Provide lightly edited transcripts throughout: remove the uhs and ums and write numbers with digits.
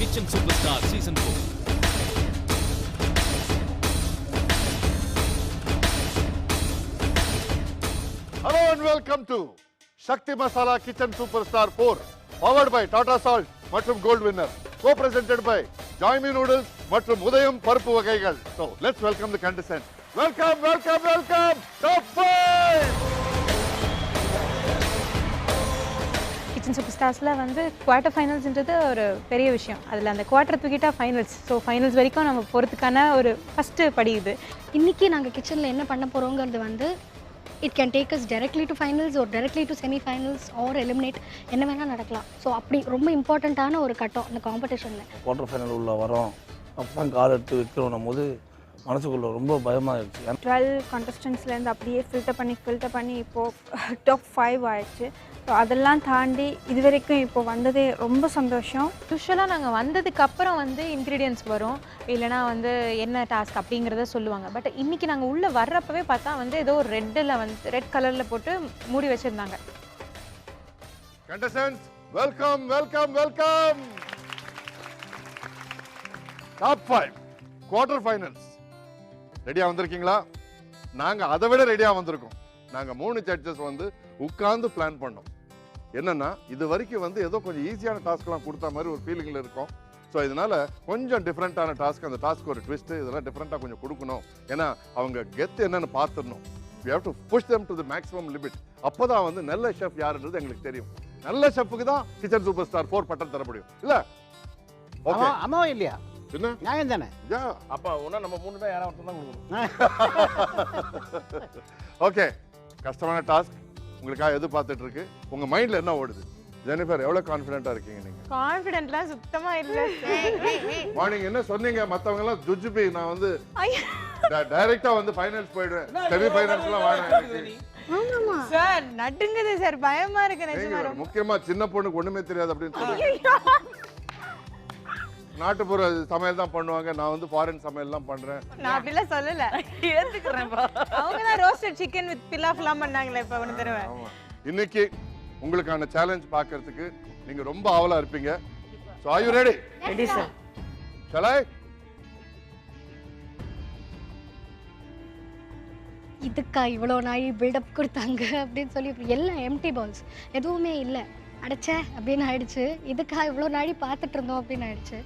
Kitchen Superstar Season 4. Hello and welcome to Shakti Masala Kitchen Superstar 4, powered by Tata Salt மற்றும் Gold Winner, co-presented by Joyme Noodles மற்றும் உதயம் பருப்பு வகைகள். So let's welcome the contestants. Welcome, welcome, welcome. Top 5. Kitchen super ஸ்டார்ஸில் வந்து quarter ஃபைனல்ஸ்ன்றது ஒரு பெரிய விஷயம். அதில் அந்த குவார்ட்டர் தூக்கிட்டா ஃபைனல்ஸ். ஸோ ஃபைனல்ஸ் வரைக்கும் நம்ம போகிறதுக்கான ஒரு ஃபஸ்ட்டு படி இது. இன்றைக்கி நாங்கள் கிச்சனில் என்ன பண்ண போகிறோங்கிறது வந்து it can take us directly to finals ஒரு directly to semifinals or eliminate என்ன வேணால் நடக்கலாம். ஸோ அப்படி ரொம்ப இம்பார்ட்டண்ட்டான ஒரு கட்டம் இந்த காம்படிஷனில். குவார்ட்டர் ஃபைனல் உள்ள வரோம் அப்போ தான் கால் எடுத்து வைக்கிறோம் போது மனசுக்குள்ளே ரொம்ப பயமாக இருந்துச்சு. 12 கான்டெஸ்டன்ஸ்லேருந்து அப்படியே ஃபில்டர் பண்ணி இப்போது டாப் 5 ஆயிடுச்சு. ஸோ அதெல்லாம் தாண்டி இது வரைக்கும் இப்போது வந்ததே ரொம்ப சந்தோஷம். யூஸ்வலாக நாங்கள் வந்ததுக்கப்புறம் வந்து இன்க்ரீடியன்ட்ஸ் வரும், இல்லைனா வந்து என்ன டாஸ்க் அப்படிங்கிறத சொல்லுவாங்க. பட் இன்றைக்கி நாங்கள் உள்ளே வர்றப்பவே பார்த்தா வந்து ஏதோ ஒரு ரெட் கலரில் போட்டு மூடி வச்சுருந்தாங்க. Contestants, welcome, welcome, welcome. Top 5 quarter finals. ரெடியா வந்திருக்கீங்களா? நாங்க அதை விட ரெடியா வந்திருக்கோம். நாங்க 3 ஜட்ஜஸ் வந்து உட்கார்ந்து பிளான் பண்ணோம். என்னன்னா இது வரைக்கும் வந்து ஏதோ கொஞ்சம் ஈஸியான டாஸ்க்லாம் கொடுத்த மாதிரி ஒரு ஃபீலிங்ல இருக்கும். ஸோ இதனால கொஞ்சம் டிஃப்ரெண்டான டாஸ்க், அந்த டாஸ்க் ஒரு ட்விஸ்ட், இதெல்லாம் டிஃப்ரெண்டாக கொஞ்சம் கொடுக்கணும். ஏன்னா அவங்க கெத்து என்னன்னு பார்த்துடணும். we have to push them to the maximum limit. அப்போதான் வந்து நல்ல ஷெஃப் யாருன்றது எங்களுக்கு தெரியும். நல்ல ஷெஃப்க்கு தான் கிச்சன் சூப்பர் ஸ்டார் 4 பட்டம் தர முடியும். இல்ல ஓகே அம்மாவும் இல்லையா? என்ன நியாயம் தானே? அப்பா ஒன்றா நம்ம 3 தான் யாராவது ஒருத்தர் தான் கொடுக்கணும். ஓகே, கஷ்டமான டாஸ்க் உங்களுக்காக எதிர்பார்த்துட்டு இருக்கு. உங்க மைண்ட்ல என்ன ஓடுது? ஜெனிஃபர், எவ்வளவு கான்ஃபிடென்ட்டா இருக்கீங்க நீங்க? கான்ஃபிடென்ட்லாம் சுத்தமாக இல்லை. மார்னிங் என்ன சொன்னீங்க? மத்தவங்க எல்லாம் ஜுஜுபி, நான் வந்து டைரக்டா வந்து ஃபைனல்ஸ் போயிடுவேன், செமி ஃபைனல்ஸ்லாம் வேணாம் சார். நடுங்குது சார், பயமா இருக்கு நிஜமா. முக்கியமா சின்ன பொண்ணுக்கு ஒண்ணுமே தெரியாது அப்படின்னு சொல்லி நாட்டுப்புற சமையல் தான் பண்ணுவாங்க, நான் வந்து ஃபாரின் சமையல் தான் பண்றேன். நான் அப்படிலாம் சொல்லல, ஏத்துக்குறேன்ப்பா. அவங்க தான் ரோஸ்டட் சிக்கன் வித் பிலாஃப்லாம் பண்ணாங்களே இப்ப ஒன்னு தடவை. இன்னைக்கு உங்களுக்கான சேலஞ்ச் பார்க்கிறதுக்கு நீங்க ரொம்ப ஆவலா இருப்பீங்க. So are you ready? Ready sir. Shall I? இதுக்கா இவ்வளோ நாய் பில்டப் கொடுத்தாங்க அப்படின்னு சொல்லி எல்லாம் எம்டி பால்ஸ், எதுவுமே இல்லை, அடைச்சே அப்படின்னு ஆயிடுச்சு. இதுக்கா இவ்வளோ நாடி பார்த்துட்டு இருந்தோம் அப்படின்னு ஆயிடுச்சு.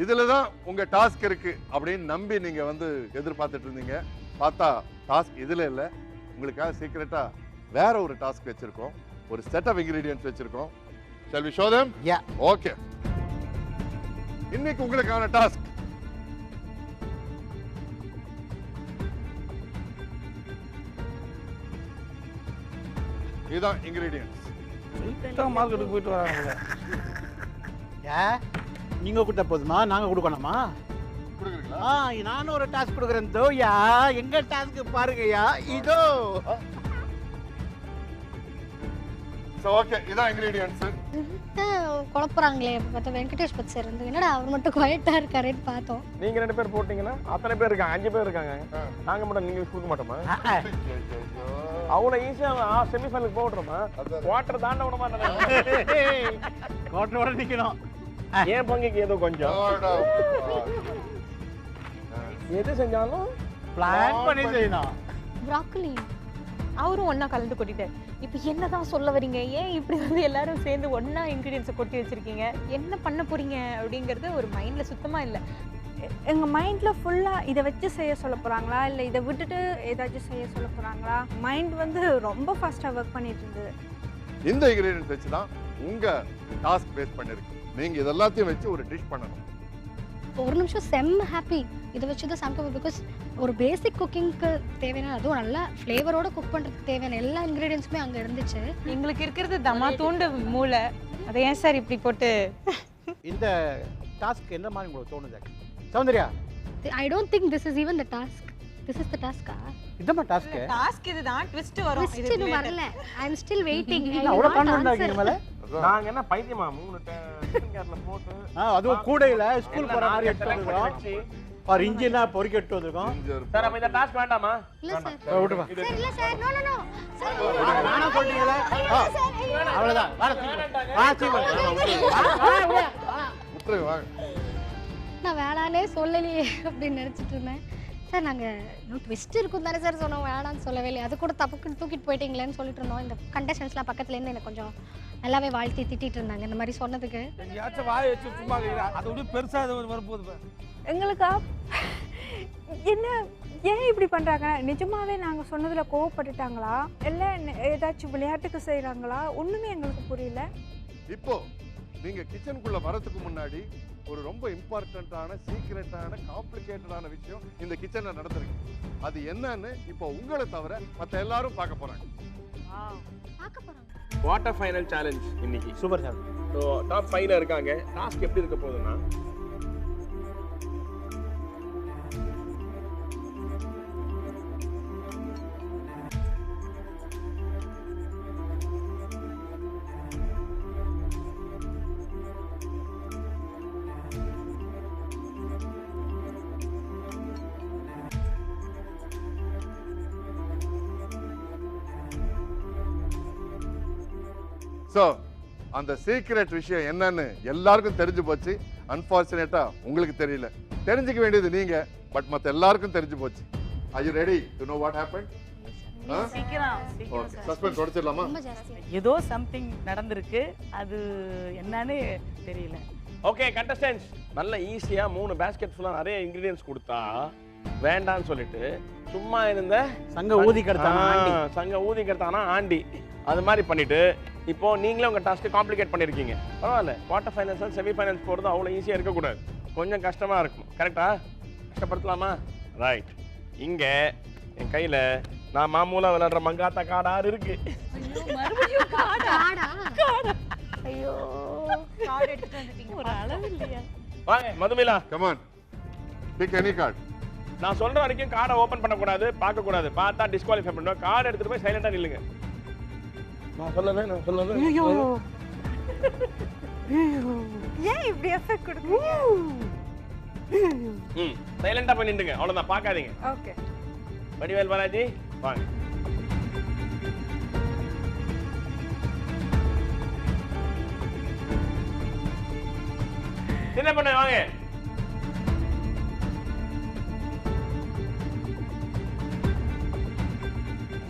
இதுலதான் உங்க டாஸ்க் இருக்கு அப்படின்னு நம்பி நீங்க வந்து எதிர்பார்த்துட்டு இருந்தீங்க. பார்த்தா டாஸ்க் இதுல இல்ல. உங்களுக்காக சீக்கிரட்டா வேற ஒரு டாஸ்க் வச்சிருக்கோம், ஒரு செட் ஆஃப் இன்கிரிடியன்ட்ஸ் வச்சிருக்கோம். Shall we show them? Yeah. Okay. இன்னைக்கு உங்களுக்கான டாஸ்க் இதுதான் இன்கிரிடியன்ட்ஸ். மார்க்கெட்டுக்கு போயிட்டு வராங்க. நீங்க கொடுத்தா போதுமா? நாங்க கொடுக்கணுமா? கொடுக்குறீங்களா? நானும் ஒரு டாஸ்க் கொடுக்குறேன். தோயா எங்க டாஸ்க் பாருங்கயா, இதோ. சோ ஓகே, இதான் இன்கிரிடியன்ட்ஸ். குழப்பறாங்களே பார்த்தா வெங்கடேஷ் பட் சார் வந்து என்னடா அவர் மட்டும் குவைட்டா இருக்காருன்னு பார்த்தோம். நீங்க 2 பேர் போட்டீங்கன்னா அத்தனை பேர் இருக்காங்க, 5 பேர் இருக்காங்க. நாங்க மட்டும் நீங்க கொடுக்க மாட்டோமா? அவ்வளோ ஈஸியாக செமி ஃபைனலுக்கு போடுறோமா? குவார்ட்டர் தாண்ட விட மாட்டேன். குவார்ட்டர் வர நிக்கணும். ஏன் பங்குக்கு ஏதோ கொஞ்சம் எது செஞ்சாலும் பிளான் பண்ணி செய்யணும். ப்ராக்கோலி அவரும் ஒண்ணா கலந்து கொட்டிட்டார். இப்போ என்னதான் சொல்ல வரீங்க? ஏன் இப்படி வந்து எல்லாரும் சேர்ந்து ஒண்ணா இன்கிரிடியன்ஸை கொட்டி வச்சிருக்கீங்க? என்ன பண்ண போறீங்க அப்படிங்கிறது ஒரு மைண்ட்ல சுத்தமா இல்லை. எங்கள் மைண்டில் ஃபுல்லாக இதை வச்சு செய்ய சொல்ல போகிறாங்களா இல்லை இதை விட்டுட்டு ஏதாச்சும் செய்ய சொல்ல போகிறாங்களா? மைண்ட் வந்து ரொம்ப ஃபாஸ்ட்டாக ஒர்க் பண்ணிட்டு இருந்தது. இந்த இன்கிரிடியன்ட்ஸ் வச்சு தான் உங்க டாஸ்க் பேஸ் பண்ணிருக்கு. நீங்க இதெல்லாத்தையும் வச்சு ஒரு டிஷ் பண்ணணும். ஒரு நிமிஷம் செம்ம ஹாப்பி. இதை வச்சு தான் சமைக்க, பிகாஸ் ஒரு பேசிக் குக்கிங்க்கு தேவையான, அதுவும் நல்லா ஃப்ளேவரோட குக் பண்ணுறதுக்கு தேவையான எல்லா இன்க்ரீடியன்ஸுமே அங்கே இருந்துச்சு. எங்களுக்கு இருக்கிறது தமா தூண்டு மூளை, அதை ஏன் சார் இப்படி போட்டு? இந்த டாஸ்க் என்ன மாதிரி உங்களுக்கு தோணுது Soundarya? I don't think this is even the task. This is the டாஸ்கா? இதமா டாஸ்க்? டாஸ்க் இதுதான், ட்விஸ்ட் வரும். ட்விஸ்ட் இது வரல. I am still waiting. அவ்வளோ கான்ஃபிடன்ட் ஆகிங்க மேல. நாங்க என்ன பைத்தியமா 3 சிக்கன் கேர்ல போட்டு அதுவும் கூடையில ஸ்கூல் போற மாதிரி எடுத்து வந்துருக்கோம். ஒரு இன்ஜினா பொறுக்கி எடுத்து வந்துருக்கோம். சார் அப்ப இந்த டாஸ்க் வேண்டாமா? இல்ல சார். விட்டுமா சார் இல்ல sir. No no no sir. நானா சொல்றீங்களா? அவ்வளவுதான். வா சீக்கிரம். வந்துருங்க வாங்க. நான் வேணானே சொல்லலையே அப்படின்னு நினச்சிட்டு இருந்தேன். சார் நாங்கள் இன்னும் ட்விஸ்ட் இருக்கும் தானே சார் சொன்னோம், வேணான்னு சொல்லவே இல்லை. அது கூட தப்புக்குன்னு தூக்கிட்டு போயிட்டீங்களேன்னு சொல்லிட்டு இருந்தோம். இந்த கண்டஸ்டன்ஸ்லாம் பக்கத்துலேருந்து எனக்கு கொஞ்சம் நல்லாவே வாழ்த்தி திட்டிகிட்டு இருந்தாங்க இந்த மாதிரி சொன்னதுக்கு. எங்கேயாச்சும் வாய் வச்சு சும்மா அதை விட பெருசாக வரப்போகுது. எங்களுக்கா என்ன ஏன் இப்படி பண்ணுறாங்க? நிஜமாவே நாங்கள் சொன்னதில் கோவப்பட்டுட்டாங்களா இல்லை ஏதாச்சும் விளையாட்டுக்கு செய்கிறாங்களா? ஒன்றுமே எங்களுக்கு புரியல. இப்போ நீங்க கிச்சனுக்குள்ள வரதுக்கு முன்னாடி ஒரு ரொம்ப இம்பார்ட்டன்ட்டான சீக்ரெட்டான காம்ப்ளிகேட்டடான விஷயம் இந்த கிச்சன்ல நடந்திருக்கு. அது என்னன்னு இப்போ உங்களை தவிர மற்ற எல்லாரும் பார்க்க போறாங்க. பார்க்க போகிறாங்க. குவார்டர் ஃபைனல் சேலஞ்ச் இன்னைக்கு. Super sir. ஸோ டாப் 5ல இருக்காங்க. டாஸ்க் எப்படி இருக்க போகுதுன்னா, ஸோ அந்த சீக்ரெட் விஷயம் என்னன்னு எல்லாருக்கும் தெரிஞ்சு போச்சு. அன்பார்ச்சுனேட்டா உங்களுக்கு தெரியல. தெரிஞ்சுக்க வேண்டியது நீங்க, பட் மற்ற எல்லாருக்கும் தெரிஞ்சு போச்சு. Are you ready to know what happen? சீக்கிரம் சஸ்பென்ஸ் உடைச்சிடலாமா? ரொம்ப ஜாஸ்தி. ஏதோ சம்திங் நடந்திருக்கு, அது என்னன்னு தெரியல. ஓகே கண்டஸ்டன்ஸ், நல்ல ஈஸியா 3 பேஸ்கெட் ஃபுல்லா நிறைய இன்கிரிடியன்ஸ் கொடுத்தா வேண்டான்னு சொல்லிட்டு சும்மா இருந்த சங்க ஊதி கெடுத்தானா ஆண்டி அது மாதிரி பண்ணிட்டு இப்போ நீங்களே உங்க டாஸ்க்கை காம்ப்ளிகேட் பண்ணிருக்கீங்க. பரவாயில்ல, குவார்டர் ஃபைனல்ஸ் செமி ஃபைனல்ஸ் போறது அவ்வளோ ஈஸியா இருக்கக்கூடாது, கொஞ்சம் கஷ்டமா இருக்கும். கரெக்டா? கஷ்டப்படுத்தலாமா? ரைட். இங்க என் கையில நான் மாமூலா விளையாடுற மங்காத்தா காடாறு இருக்கு. ஐயோ கார்டு எடுத்துட்டு வந்துட்டீங்க. ஒரு அளவு இல்லையா? வாங்க Madhumila, come on, pick any card. நான் சொல்ற வரைக்கும் கார்டை ஓபன் பண்ணக்கூடாது, பார்க்கக்கூடாது. பார்த்தா டிஸ்குவாலிஃபை பண்ணுவேன். கார்டு எடுத்துட்டு போய் சைலண்டா நில்லுங்க. நான் சொல்லல. ஏன் இப்படி எஃபெக்ட் கொடுக்குறீங்க? சைலண்டா போய் நின்னுங்க, அவ்வளவுதான், பார்க்காதீங்க. ஓகே. வடிவேல் பாலாஜி வாங்க. என்ன பண்ண வாங்க.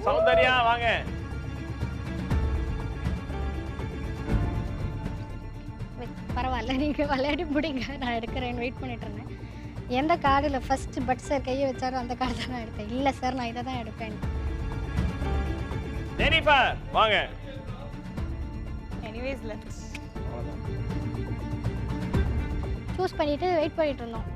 சௌந்தர்யா வாங்க. பரவாயில்ல, நீங்கள் விளையாடி முடிங்க, நான் எடுக்கிறேன். வெயிட் பண்ணிட்டு இருந்தேன். எந்த கார்டில் ஃபர்ஸ்ட் பட் சார் கையை வச்சாரோ அந்த கார்டு தான் நான் எடுத்தேன். இல்லை சார் நான் இதை தான் எடுப்பேன். ஜெனிஃபர் வாங்க. எனிவேஸ் லெட்ஸ் சூஸ் பண்ணிட்டு வெயிட் பண்ணிட்டு இருந்தோம்.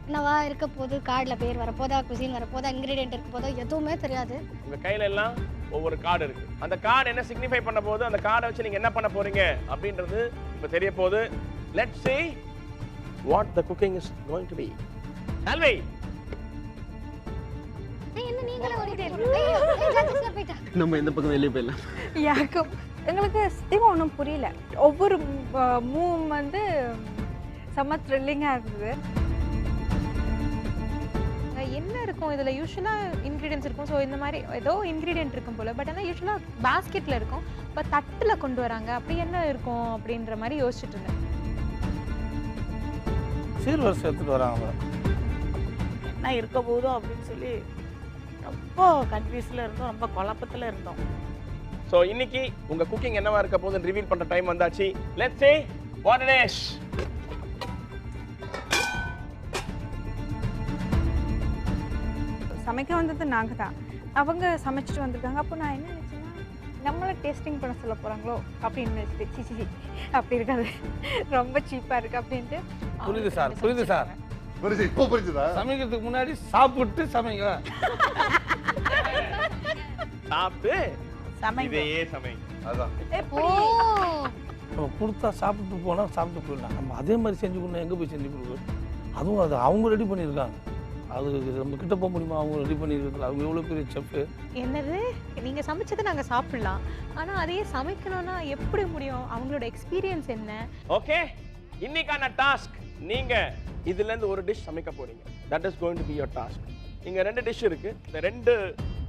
என்னவா இருக்க போது, கார்டில் பேர் வரப்போதா, குசின் வரப்போதா, இன்க்ரீடியன்ட் இருக்க போதா, எதுவுமே தெரியாது. உங்க கையில எல்லாம் ஒவ்வொரு கார்டு இருக்கு. அந்த கார்டு என்ன சிக்னிஃபை பண்ண போகுது, அந்த கார்டை வச்சு நீங்க என்ன பண்ண போறீங்க அப்படின்றது இப்ப தெரிய போகுது. Let's see what the cooking is going to be. Alvi என்ன நீங்களே ஓடிட்டே போயிட்டா. நம்ம இந்த பக்கம் வெளியே போயிடலாம். யாருக்கும் எங்களுக்கு சத்தியமாக ஒன்றும் புரியல. ஒவ்வொரு மூவ் வந்து செம்ம த்ரில்லிங்காக இருந்தது. என்ன இருக்கும் இதில்? யூஸ்வலாக இன்க்ரீடியன்ஸ் இருக்கும். ஸோ இந்த மாதிரி ஏதோ இன்க்ரீடியன்ட் இருக்கும் போல். பட் ஆனால் யூஸ்வலாக பேஸ்கெட்டில் இருக்கும். இப்போ தட்டில் கொண்டு வராங்க, அப்படி என்ன இருக்கும் அப்படின்ற மாதிரி யோசிச்சுட்டு இருந்தேன். சீர்வரிசை எடுத்துட்டு வராங்க. என்ன இருக்க போதோ அப்படின்னு சொல்லி ரொம்ப கன்ஃபியூஸ்ல இருந்தோம், ரொம்ப குழப்பத்தில் இருந்தோம். ஸோ இன்னைக்கு உங்க குக்கிங் என்னவா இருக்க போகுதுன்னு ரிவீல் பண்ற டைம் வந்தாச்சு. Let's see what it is. சமைக்க வந்தது நாங்கள் தான். அவங்க சமைச்சிட்டு வந்திருக்காங்க. அப்போ நான் என்ன நினச்சேன்னா, நம்மளை டேஸ்டிங் பண்ண சொல்ல போகிறாங்களோ அப்படின்னு நினச்சிட்டு, சி அப்படி இருக்காது, ரொம்ப சீப்பாக இருக்குது அப்படின்ட்டு. புரியுது சார், புரியுது சார். புரிஞ்சு, இப்போ புரிஞ்சுதா? சமைக்கிறதுக்கு முன்னாடி சாப்பிட்டு சமைங்க. சாப்பிட்டு சமைங்க. இதையே சமைங்க. அதான் எப்படி நம்ம கொடுத்தா சாப்பிட்டு போனால் சாப்பிட்டு போயிடலாம். நம்ம அதே மாதிரி செஞ்சு கொடுத்தா எங்கே போய் செஞ்சு கொடுக்குறோம்? அதுவும் அது அவங்க ரெடி பண்ணியிருக்காங்க. அது நம்ம கிட்ட போக முடியுமா? அவங்க ரெடி பண்ணியிருக்காங்க. அவங்க எவ்வளோ பெரிய செஃப். என்னது, நீங்கள் சமைச்சதை நாங்கள் சாப்பிட்லாம், ஆனால் அதையே சமைக்கணும்னா எப்படி முடியும்? அவங்களோட எக்ஸ்பீரியன்ஸ் என்ன? ஓகே, இன்னைக்கான டாஸ்க், நீங்க இதுல இருந்து ஒரு டிஷ் சமைக்க போறீங்க. That is going to be your task. இங்க 2 டிஷ் இருக்கு. இந்த 2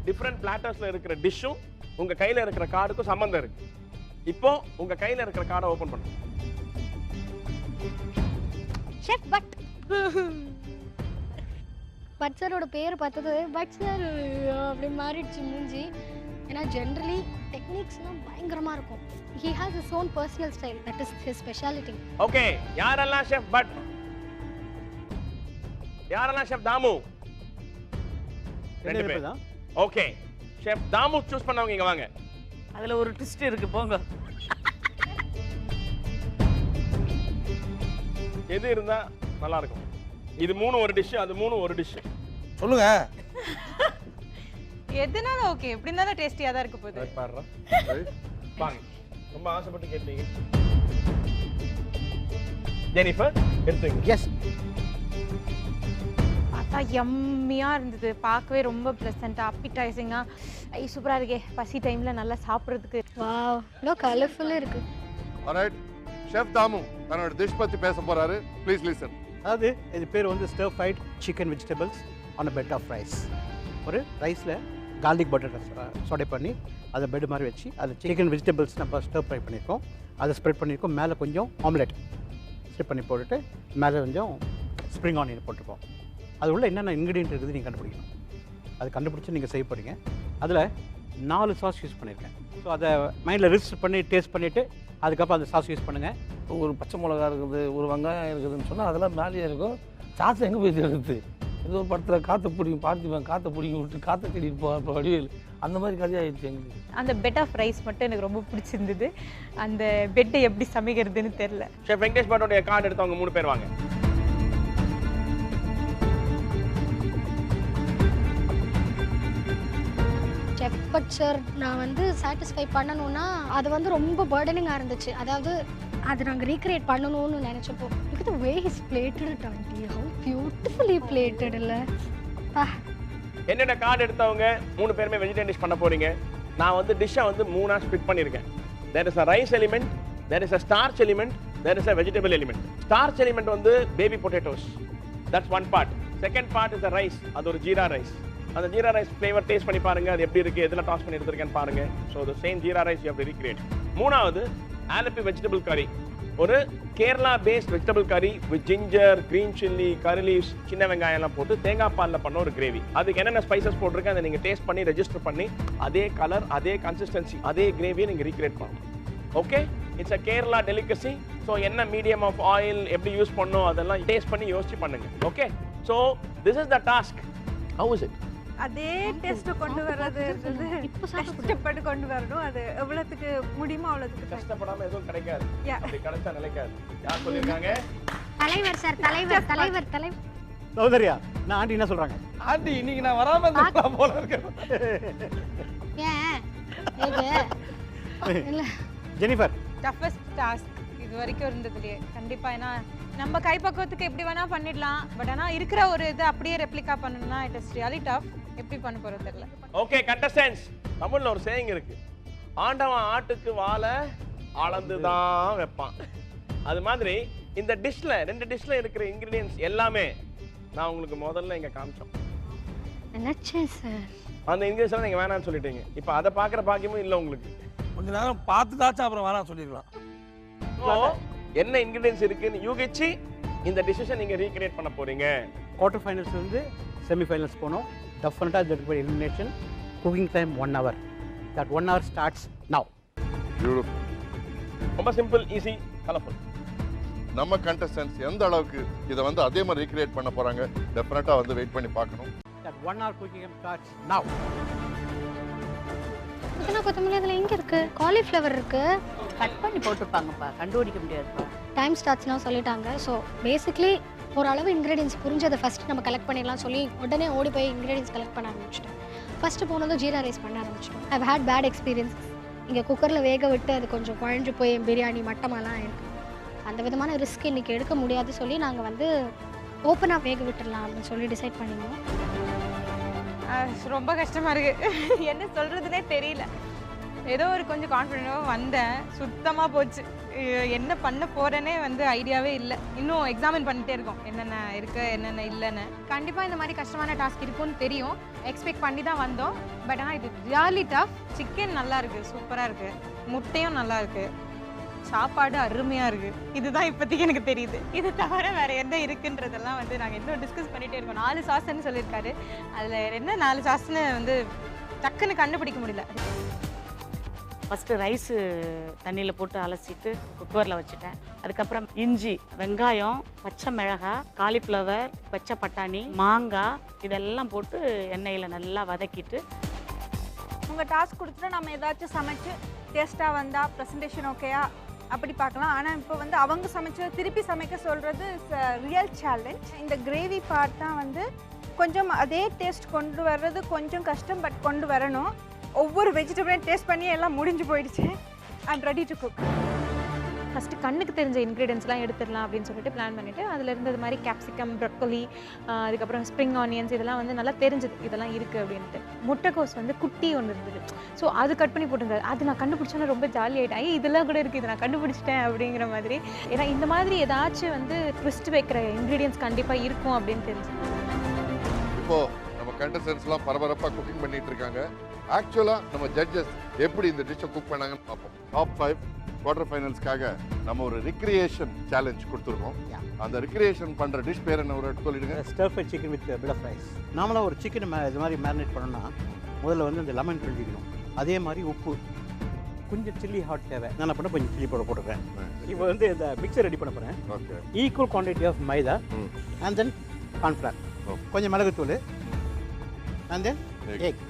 டிஃபரண்ட் பிளாட்டர்ஸ்ல இருக்கிற டிஷ்ஷும் உங்க கையில இருக்கிற கார்டுக்கும் சம்பந்தம் இருக்கு. இப்போ உங்க கையில இருக்கிற கார்டை ஓபன் பண்ணுங்க. ஷெஃப் பட் பட் சாரோட பேர் பார்த்தது பட் சார் அப்படி மாறிடுச்சு மூஞ்சி. ஏன்னா ஜென்ரலி டெக்னிக்ஸ்லாம் பயங்கரமாக இருக்கும். He has his own personal style, that is his speciality. Okay, யாரெல்லாம் ஷெஃப் பட், யாரெல்லாம் ஷெஃப் தாமு? 2 பேர் தான். ஓகே, ஷெஃப் தாமு சூஸ் பண்ணவங்க இங்க வாங்க. அதுல ஒரு ட்விஸ்ட் இருக்கு, போங்க. எது இருந்தா நல்லா இருக்கும்? இது 3 ஒரு டிஷ், அது 3 ஒரு டிஷ். சொல்லுங்க. எதுனாலும் ஓகே, எப்படி இருந்தாலும் டேஸ்டியா தான் இருக்க போகுது. பாருடா, வாங்க. ரொம்ப ஆசைப்பட்டு கேட்டீங்க. ஜெனிஃபர் எடுத்துங்க. எஸ். பார்த்தா யம்மியா இருந்தது, பார்க்கவே ரொம்ப ப்ளசண்டா அப்பிடைசிங்கா. ஐ சூப்பரா இருக்கே, பசி டைம்ல நல்லா சாப்பிட்றதுக்கு. வாவ், இவ்வளோ கலர்ஃபுல்லாக இருக்குது. ஆல்ரைட், ஷெஃப் தாமு தன்னோட டிஷ் பத்தி பேச போறாரு. Please listen. அதாவது இது பேர் வந்து stir fried chicken vegetables on a bed of rice. ஒரு ரைஸில் கார்லிக் பட்டர் சொடை பண்ணி அதை பெட் மாதிரி வச்சு அது சிக்கன் வெஜிடபிள்ஸ் நம்ம ஸ்டர் ஃப்ரை பண்ணியிருக்கோம். அதை ஸ்ப்ரெட் பண்ணியிருக்கோம். மேலே கொஞ்சம் ஆம்லெட் ஸ்ப்ரெட் பண்ணி போட்டுட்டு மேலே கொஞ்சம் ஸ்ப்ரிங் ஆனியன் போட்டிருப்போம். அது உள்ள என்னென்ன இன்க்ரீடியன்ட் இருக்குது நீங்கள் கண்டுபிடிக்கணும். அது கண்டுபிடிச்சி நீங்கள் செய்ய போகிறீங்க. அதில் 4 சாஸ் யூஸ் பண்ணியிருக்கேன். ஸோ அதை மைண்டில் ரிஜிஸ்டர் பண்ணி டேஸ்ட் பண்ணிவிட்டு அதுக்கப்புறம் அந்த சாஸ் யூஸ் பண்ணுங்கள். ஒரு பச்சை மிளகா இருக்குது, ஒரு வெங்காயம் இருக்குதுன்னு சொன்னால் அதெல்லாம் மேலேயே இருக்கும். சாஸ் எங்கே போய் எடுத்து ஏதோ ஒரு படத்தில் காற்றை பிடிக்கும், பார்த்திபன் காற்றை பிடிங்கி விட்டு காற்றை தேடிட்டு போவார். இப்போ வடிவேல் அந்த மாதிரி கதையாகிடுச்சு எங்களுக்கு. அந்த பெட் ஆஃப் ரைஸ் மட்டும் எனக்கு ரொம்ப பிடிச்சிருந்தது. அந்த பெட்டை எப்படி சமைக்கிறதுன்னு தெரியல. ஷெஃப் வெங்கடேஷ் பட்டோடைய கார்டு எடுத்தவங்க 3 பேர் வாங்க. ஷெஃப் பட் சார் நான் வந்து சாட்டிஸ்ஃபை பண்ணணும்னா அது வந்து ரொம்ப பர்டனிங்காக இருந்துச்சு. அதாவது அது நாங்கள் ரீக்ரியேட் பண்ணணும்னு நினச்சப்போ look the way his plated it aunty, how beautifully plated. இல்லை என்னோட கார்டு எடுத்தவங்க 3 பேருமே வெஜிடேரியன் டிஷ் பண்ண போறீங்க. நான் வந்து டிஷ்ஷை வந்து 3ஆ ஸ்ப்ளிட் பண்ணியிருக்கேன். There is a rice element, there is a starch element, there is a vegetable element. Starch element வந்து baby potatoes, that's one part. Second part is a rice, அது ஒரு ஜீரா ரைஸ். அந்த ஜீரா ரைஸ் ஃப்ளேவர் டேஸ்ட் பண்ணி பாருங்க, அது எப்படி இருக்கு, எதில் டாஸ் பண்ணி எடுத்துருக்கேன்னு பாருங்க. So the same jeera rice you have to recreate. 3வது ஆலப்பி வெஜிடபிள் கறி, ஒரு Kerala based vegetable curry with ginger, green chilli, curry leaves, சின்ன வெங்காயம் எல்லாம் போட்டு தேங்காய் பாலில் பண்ண ஒரு கிரேவி. அதுக்கு என்னென்ன ஸ்பைசஸ் போட்டிருக்கேன் அதை நீங்கள் டேஸ்ட் பண்ணி ரெஜிஸ்டர் பண்ணி அதே கலர், அதே கன்சிஸ்டன்சி, அதே கிரேவியை நீங்கள் ரீக்ரியேட் பண்ணணும். Okay, it's a Kerala delicacy. So என்ன மீடியம் ஆஃப் ஆயில் எப்படி யூஸ் பண்ணணும் அதெல்லாம் டேஸ்ட் பண்ணி யோசிச்சு பண்ணுங்க. Okay, so this is the task. How is it? அதே டேஸ்ட் கொண்டு வர்றது கஷ்டப்பட்டு கொண்டு வரணும். அது எவ்வளவுக்கு முடியுமோ அவ்வளவுக்கு கஷ்டப்படாம எதுவும் கிடைக்காது. Yeah. அப்படி கிடைச்சா நிலைக்காது. யார் சொல்லிருக்காங்க? தலைவர் சார், தலைவர் தலைவர் தலைவர். சௌதர்யா, நான் ஆண்டி என்ன சொல்கிறாங்க? ஆண்டி இன்னைக்கு நான் வராமல் இருந்தேன் போல இருக்கேன். ஏன் இது இல்லை ஜெனிஃபர், டஃபஸ்ட் டாஸ்க் இது வரைக்கும் இருந்ததுலையே கண்டிப்பா. ஏன்னா நம்ம கைப்பக்குவத்துக்கு எப்படி வேணா பண்ணிடலாம், பட் ஆனால் இருக்கிற ஒரு இதை அப்படியே ரெப்ளிகா பண்ணணும்னா இட் இஸ் ரியலி டஃப். எப்படி பண்ண போறது தெரியல. ஓகே கண்டஸ்டன்ட்ஸ், தமிழ்ல ஒரு சேயிங் இருக்கு, ஆண்டவன் ஆட்டுக்கு வாழை அளந்து தான் வைப்பான். அது மாதிரி இந்த டிஷ்ல 2 டிஷ்ல இருக்கிற இன்கிரிடியன்ஸ் எல்லாமே நான் உங்களுக்கு முதல்ல இங்க காமிச்சோம். நினைச்சேன் சார். அந்த இன்கிரிடியன்ஸ் நீங்க வேணாம்னு சொல்லிட்டீங்க. இப்போ அதை பார்க்குற பாக்கியமும் இல்லை உங்களுக்கு. கொஞ்ச நேரம் பார்த்துதாச்சும் அப்புறம் வேணாம் சொல்லிடலாம். என்ன இன்கிரிடியன்ஸ் இருக்குன்னு யூகிச்சு இந்த டிசிஷன் நீங்க ரீக்ரியேட் பண்ண போறீங்க. குவார்டர் ஃபைனல்ஸ் வந்து செமிஃபைனல்ஸ் போனோம். டெஃபினட்டாக there will be elimination. Cooking time 1 hour. That 1 hour starts now. Beautiful. ரொம்ப சிம்பிள், ஈஸி, கலர்ஃபுல். நம்ம கண்டஸ்டன்ஸ் எந்த அளவுக்கு இதை வந்து அதே மாதிரி ரீக்ரியேட் பண்ண போறாங்க டெஃபினட்டா வந்து வெயிட் பண்ணி பார்க்கணும். That 1 hour cooking time starts now. புதினா கொத்தமல்லி அதில் எங்கே இருக்கு? காலிஃப்ளவர் இருக்கு, கட் பண்ணி போட்டுருப்பாங்கப்பா, கண்டுபிடிக்க முடியாதுப்பா. டைம் ஸ்டார்ட்ஸ்லாம் சொல்லிட்டாங்க. ஸோ பேசிக்லி ஓரளவு இன்க்ரீடியன்ஸ் புரிஞ்சதை ஃபஸ்ட்டு நம்ம கலெக்ட் பண்ணிடலாம் சொல்லி உடனே ஓடி போய் இன்க்ரீடியன்ஸ் கலெக்ட் பண்ண ஆரம்பிச்சிட்டோம். ஃபஸ்ட்டு போனதும் ஜீரா ரைஸ் பண்ண ஆரம்பிச்சிட்டோம். ஐ ஹேட் பேட் எக்ஸ்பீரியன்ஸ். இங்கே குக்கரில் வேக விட்டு அது கொஞ்சம் குழஞ்சு போய் பிரியாணி மட்டமாலாம் இருக்குது. அந்த விதமான ரிஸ்க் இன்றைக்கி எடுக்க முடியாது சொல்லி நாங்கள் வந்து ஓப்பனாக வேக விட்டுடலாம் அப்படின்னு சொல்லி டிசைட் பண்ணியிருந்தோம். ரொம்ப கஷ்டமா இருக்கு, என்ன சொல்றதுனே தெரியல. ஏதோ ஒரு கொஞ்சம் கான்ஃபிடென்ட்டாக வந்தேன், சுத்தமாக போச்சு. என்ன பண்ண போகிறேனே வந்து ஐடியாவே இல்லை. இன்னும் எக்ஸாமின் பண்ணிட்டே இருக்கோம் என்னென்ன இருக்குது என்னென்ன இல்லைன்னு. கண்டிப்பாக இந்த மாதிரி கஷ்டமான டாஸ்க் இருக்கும்னு தெரியும், எக்ஸ்பெக்ட் பண்ணி தான் வந்தோம். பட் ஆனால் இது ரியலி டஃப். சிக்கன் நல்லா இருக்குது, சூப்பராக இருக்குது, முட்டையும் நல்லா இருக்குது. சாப்பாடு அருமையாக இருக்குது. இதுதான் இப்போதைக்கு எனக்கு தெரியுது. இது தவிர வேறு என்ன இருக்குன்றதெல்லாம் வந்து நாங்கள் இன்னும் டிஸ்கஸ் பண்ணிகிட்டே இருக்கோம். 4 சாஸ்ன்னு சொல்லியிருக்காரு. அதில் என்ன 4 சாஸ்ன்னு வந்து டக்குன்னு கண்டுபிடிக்க முடியல. ஃபஸ்ட்டு ரைஸு தண்ணியில் போட்டு அலசிட்டு குக்கரில் வச்சுட்டேன். அதுக்கப்புறம் இஞ்சி, வெங்காயம், பச்சை மிளகாய், காலிஃப்ளவர், பச்சை பட்டாணி, மாங்காய் இதெல்லாம் போட்டு எண்ணெயில் நல்லா வதக்கிட்டு உங்கள் டாஸ்க் கொடுத்துட்டு நம்ம ஏதாச்சும் சமைச்சு டேஸ்ட்டாக வந்தால் ப்ரெசன்டேஷன் ஓகேயா அப்படி பார்க்கலாம். ஆனால் இப்போ வந்து அவங்க சமைச்சு திருப்பி சமைக்க சொல்கிறது ரியல் சேலஞ்ச். இந்த கிரேவி பார்ட் தான் வந்து கொஞ்சம் அதே டேஸ்ட் கொண்டு வர்றது கொஞ்சம் கஷ்டம், பட் கொண்டு வரணும். ஒவ்வொரு வெஜிடபிளையும் டேஸ்ட் பண்ணி எல்லாம் முடிஞ்சு போயிடுச்சு. I am ready to cook. First கண்ணுக்கு தெரிஞ்ச இன்க்ரீடியன்ஸ்லாம் எடுத்துடலாம் அப்படின்னு சொல்லிட்டு பிளான் பண்ணிவிட்டு அதில் இருந்தது மாதிரி கேப்சிகம், ப்ரொக்கோலி, அதுக்கப்புறம் ஸ்ப்ரிங் ஆனியன்ஸ் இதெல்லாம் வந்து நல்லா தெரிஞ்சது இதெல்லாம் இருக்குது அப்படின்ட்டு. முட்டைக்கோஸ் வந்து குட்டி ஒன்று இருந்தது. ஸோ அது கட் பண்ணி போட்டுருந்தாரு. அது நான் கண்டுபிடிச்சோன்னா ரொம்ப ஜாலியாகிட்டேன். இதெல்லாம் கூட இருக்குது, இதை நான் கண்டுபிடிச்சிட்டேன் அப்படிங்கிற மாதிரி. ஏன்னா இந்த மாதிரி ஏதாச்சும் வந்து ட்விஸ்ட் வைக்கிற இன்க்ரீடியன்ஸ் கண்டிப்பாக இருக்கும் அப்படின்னு தெரிஞ்சு. இப்போது நம்ம கண்டஸ்டன்ஸ்லாம் பரபரப்பாக குக்கிங் பண்ணிட்டு இருக்காங்க. ஆக்சுவலாக நம்ம ஜட்ஜஸ் எப்படி இந்த டிஷ்ஷை குக் பண்ணாங்கன்னு பார்ப்போம். டாப் 5 குவார்டர் ஃபைனல்ஸ்க்காக நம்ம ஒரு ரிக்ரியேஷன் சேலஞ்ச் கொடுத்துருக்கோம். அந்த ரிக்ரியேஷன் பண்ணுற டிஷ் பேர் என்ன ஒரு சொல்லிடுங்க. Stir fry chicken with bit of rice. நார்மலாக ஒரு சிக்கன் இது மாதிரி மேரினேட் பண்ணோம்னா முதல்ல வந்து இந்த லெமன் பிழிஞ்சிக்கணும். அதே மாதிரி உப்பு, கொஞ்சம் சில்லி ஹாட் தேவை. நான் என்ன பண்ண கொஞ்சம் சில்லி பவுடர் போட்டுக்கிறேன். இப்போ வந்து இந்த மிக்சர் ரெடி பண்ண போகிறேன். ஓகே. ஈக்குவல் குவான்டிட்டி ஆஃப் மைதா அண்ட் தென் கார்ன்ஃப்ளவர், கொஞ்சம் மிளகுத்தூள் அண்ட் தென் எக்.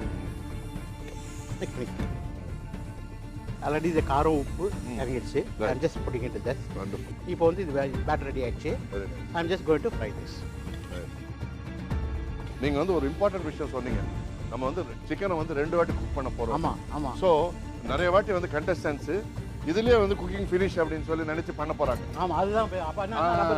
ஆல்ரெடி இந்த காரம் உப்பு இறங்கிடுச்சு. I'm just putting it this. இப்போ வந்து இது பேட்டர் ரெடி ஆயிடுச்சு. I'm just going to fry this. நீங்கள் வந்து ஒரு இம்பார்ட்டன்ட் விஷயம் சொன்னீங்க. நம்ம வந்து சிக்கனை வந்து 2 வாட்டி குக் பண்ண போகிறோம். ஆமாம் ஆமாம். ஸோ நிறைய வாட்டி வந்து கண்டஸ்டன்ஸு இதுலேயே வந்து குக்கிங் ஃபினிஷ் அப்படின்னு சொல்லி நினச்சி பண்ண போகிறாங்க. ஆமாம், அதுதான். அப்போ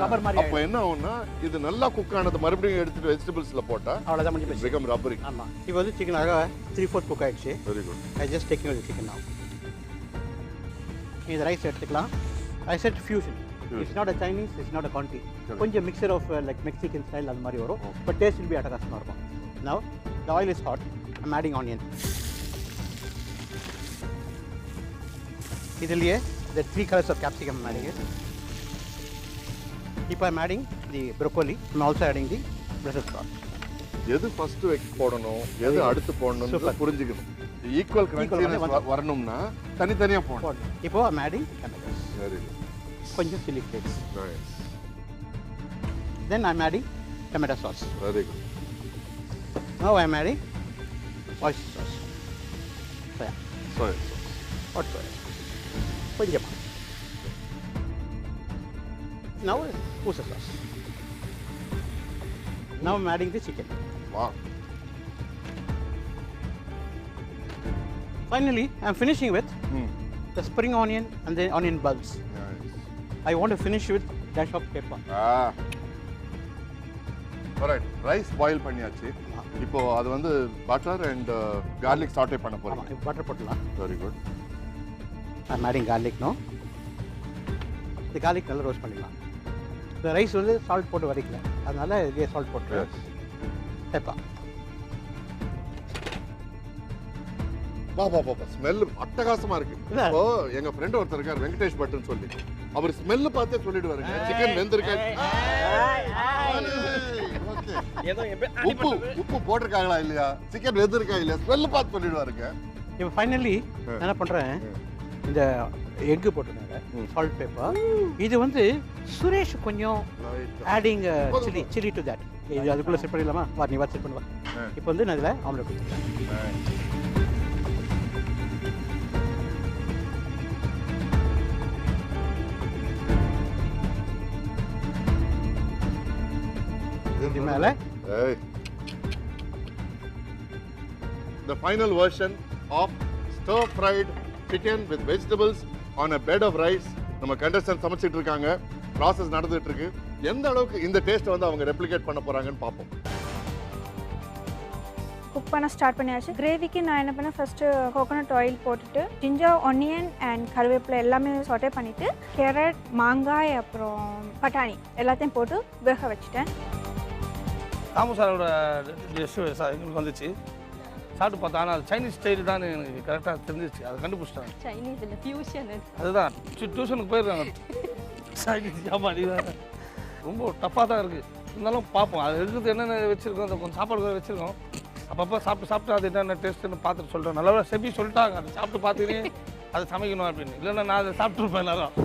ரப்பர் மாதிரி. அப்போ என்ன ஆகும்னா இது நல்லா குக் ஆனது மறுபடியும் எடுத்துட்டு வெஜிடபிள்ஸில் போட்டால் அவ்வளோதான் முடிஞ்சு போச்சு. Become rubbery. ஆமாம். இப்போ வந்து சிக்கன் அழகாக 3/4 குக் ஆயிடுச்சு. Very good. I just taking the chicken now. இந்த ரைஸ் எடுத்துக்கலாம். I said fusion. It's not a Chinese, it's not a conti. கொஞ்சம் mixture of like Mexican style அது மாதிரி வரும். பட் டேஸ்ட் வில் பி அட்டகாசமாக இருக்கும். Now the oil is hot. I'm adding onion. இதுலேயே the 3 colors of capsicum I'm adding it. If I'm adding the broccoli, I'm also adding the Brussels sprouts. எது first போடணும், எது அடுத்து போடணும்னு புரிஞ்சுக்கணும். Equal crunchiness வரணும்னா தனித்தனியா போடணும். இப்போ I'm adding tomatoes. Very good. கொஞ்சம் chili flakes. Nice. Then I'm adding tomato sauce. Very good. Now I'm adding oyster sauce. Soya. Soya. Hot soya. கொஞ்சமா. Now worcester sauce. Now I'm adding the chicken. Wow. Finally, I'm finishing with the spring onion and the onion bulbs. Nice. I want to finish with dash of pepper. Alright, rice boil பண்ணியாச்சு. இப்போ அது வந்து butter and garlic saute பண்ண போறோம். ஆமா, butter போடலாம். Very good. I'm adding garlic now. The garlic நல்லா roast பண்ணிக்கலாம். இந்த ரைஸ் வந்து சால்ட் போட்டு வதக்கல, அதனால இதுலேயே சால்ட் போட்டுருவேன். பெப்பர். பா ஸ்மெல் அட்டகாசமா இருக்கு. இப்போ எங்க ஃப்ரெண்ட் ஒருத்தர் இருக்கார் வெங்கடேஷ் பட்டன் சொல்லி, அவர் ஸ்மெல் பார்த்தே சொல்லிடுவாருங்க சிக்கன் வெந்திருக்கா. உப்பு உப்பு போட்டிருக்காங்களா இல்லையா, சிக்கன் வெந்திருக்கா இல்லையா, ஸ்மெல் பார்த்து சொல்லிடுவாருங்க. இப்போ ஃபைனலி என்ன பண்றேன், இந்த எக்கு போட்டுருக்காங்க, சால்ட் பேப்பர். இது வந்து சுரேஷ் கொஞ்சம் ஆடிங் சில்லி டு தட். இது அதுக்குள்ள செட் பண்ணிடலாமா? வா நீ வா செட் பண்ணுவா. இப்போ வந்து நான் இதில் ஆம்லெட் ஊற்றிக்கிறேன். இது மேலே the final version of stir fried chicken with vegetables on a bed of rice. நம்ம கண்டஸ்டன்ட் சமைச்சிட்டு இருக்காங்க, ப்ராசஸ் நடந்துட்டு இருக்கு. எந்த அளவுக்கு இந்த டேஸ்ட்டை வந்து அவங்க ரெப்ளிகேட் பண்ண போறாங்கன்னு பார்ப்போம். குக் பண்ண ஸ்டார்ட் பண்ணியாச்சு. கிரேவிக்கு நான் என்ன பண்ணேன், ஃபஸ்ட்டு கோகோனட் ஆயில் போட்டுட்டு ஜிஞ்சர், ஆனியன் அண்ட் கருவேப்பிலை எல்லாமே சாட்டே பண்ணிவிட்டு கேரட், மாங்காய், அப்புறம் பட்டாணி எல்லாத்தையும் போட்டு வேக வச்சுட்டேன். தாமு சாரோட டிஷ் எங்களுக்கு வந்துச்சு. சாப்பிட்டு பார்த்தேன். ஆனால் அது சைனீஸ் ஸ்டைல் தான் எனக்கு கரெக்டாக தெரிஞ்சிச்சு. அதை கண்டுபிடிச்சிட்டாங்க. சைனீஸ் இல்லை ஃபியூஷன். அதுதான் டியூஷனுக்கு போயிருக்காங்க. சைனீஸ் சாப்பாடு தான் ரொம்ப டஃப்பாக தான் இருக்குது. இருந்தாலும் பார்ப்போம் அது இருக்கிறது என்னென்ன வச்சுருக்கோம். அந்த கொஞ்சம் சாப்பாடு வச்சுருக்கோம். அப்பப்போ சாப்பிட்டு அது என்னென்ன டேஸ்ட்டுன்னு பார்த்துட்டு சொல்கிறேன். நல்லா செப்பி சொல்லிட்டாங்க அதை சாப்பிட்டு பார்த்துக்கினே அதை சமைக்கணும் அப்படின்னு. இல்லைன்னா நான் அதை சாப்பிட்ருப்பேன் எல்லாரும்.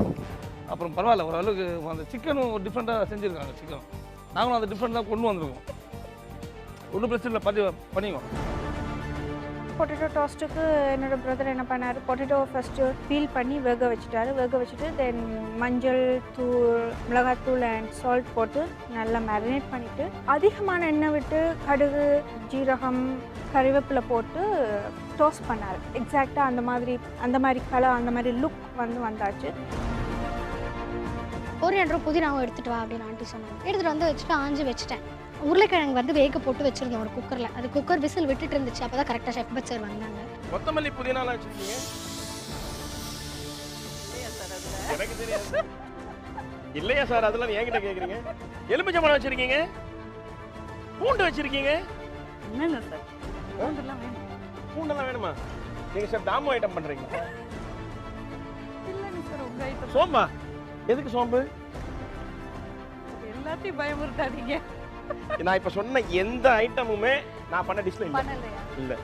அப்புறம் பரவாயில்ல ஓரளவுக்கு அந்த சிக்கனும் டிஃப்ரெண்ட்டாக செஞ்சுருக்காங்க. சிக்கனும் நாங்களும் அந்த டிஃப்ரெண்ட்டாக கொண்டு வந்திருக்கோம். ஒன்றும் பிரச்சனை இல்லை பண்ணிக்குவோம். பொட்டேட்டோ டோஸ்ட்டுக்கு என்னோட பிரதர் என்ன பண்ணார், பொட்டேட்டோ ஃபஸ்ட்டு பீல் பண்ணி வேக வச்சுட்டாரு. வேக வச்சுட்டு தென் மஞ்சள் தூள், மிளகாத்தூள் அண்ட் சால்ட் போட்டு நல்லா மேரினேட் பண்ணிவிட்டு அதிகமான எண்ணெய் விட்டு கடுகு, ஜீரகம், கறிவேப்பிலை போட்டு டோஸ்ட் பண்ணார். எக்ஸாக்டாக அந்த மாதிரி கலர், அந்த மாதிரி லுக் வந்தாச்சு. கொரியாண்டரும் புதினாவும் எடுத்துகிட்டு வா அப்படின்னு ஆண்டி சொன்னாங்க. எடுத்துகிட்டு வந்து வச்சுட்டு ஆஞ்சு வச்சுட்டேன். உருளைக்கிழங்கு வந்து வேக போட்டு வச்சுருந்தோம் ஒரு குக்கரில். அது குக்கர் விசில் விட்டுட்டு இருந்துச்சு. அப்போ தான் கரெக்டாக ஷெஃப் பச்சர் வந்தாங்க. கொத்தமல்லி புதினாலாம் வச்சுருக்கீங்க? எனக்கு தெரியாது. இல்லையா சார், அதெல்லாம் என்கிட்ட கேட்குறீங்க. எலுமிச்சம்பழம் வச்சுருக்கீங்க, பூண்டு வச்சுருக்கீங்க. என்னென்ன சார் பூண்டெல்லாம் வேணும்? பூண்டெல்லாம் வேணுமா? நீங்கள் சார் தாமு ஐட்டம் பண்ணுறீங்க. இல்லைங்க சார் உங்கள் ஐட்டம். சோம்பா? எதுக்கு சோம்பு? எல்லாத்தையும் பயமுறுத்தாதீங்க. நான் இப்போ சொன்ன எந்த ஐட்டமுமே நான் பண்ண டிஷ்ல இல்லை. பண்ணலையா? இல்லை,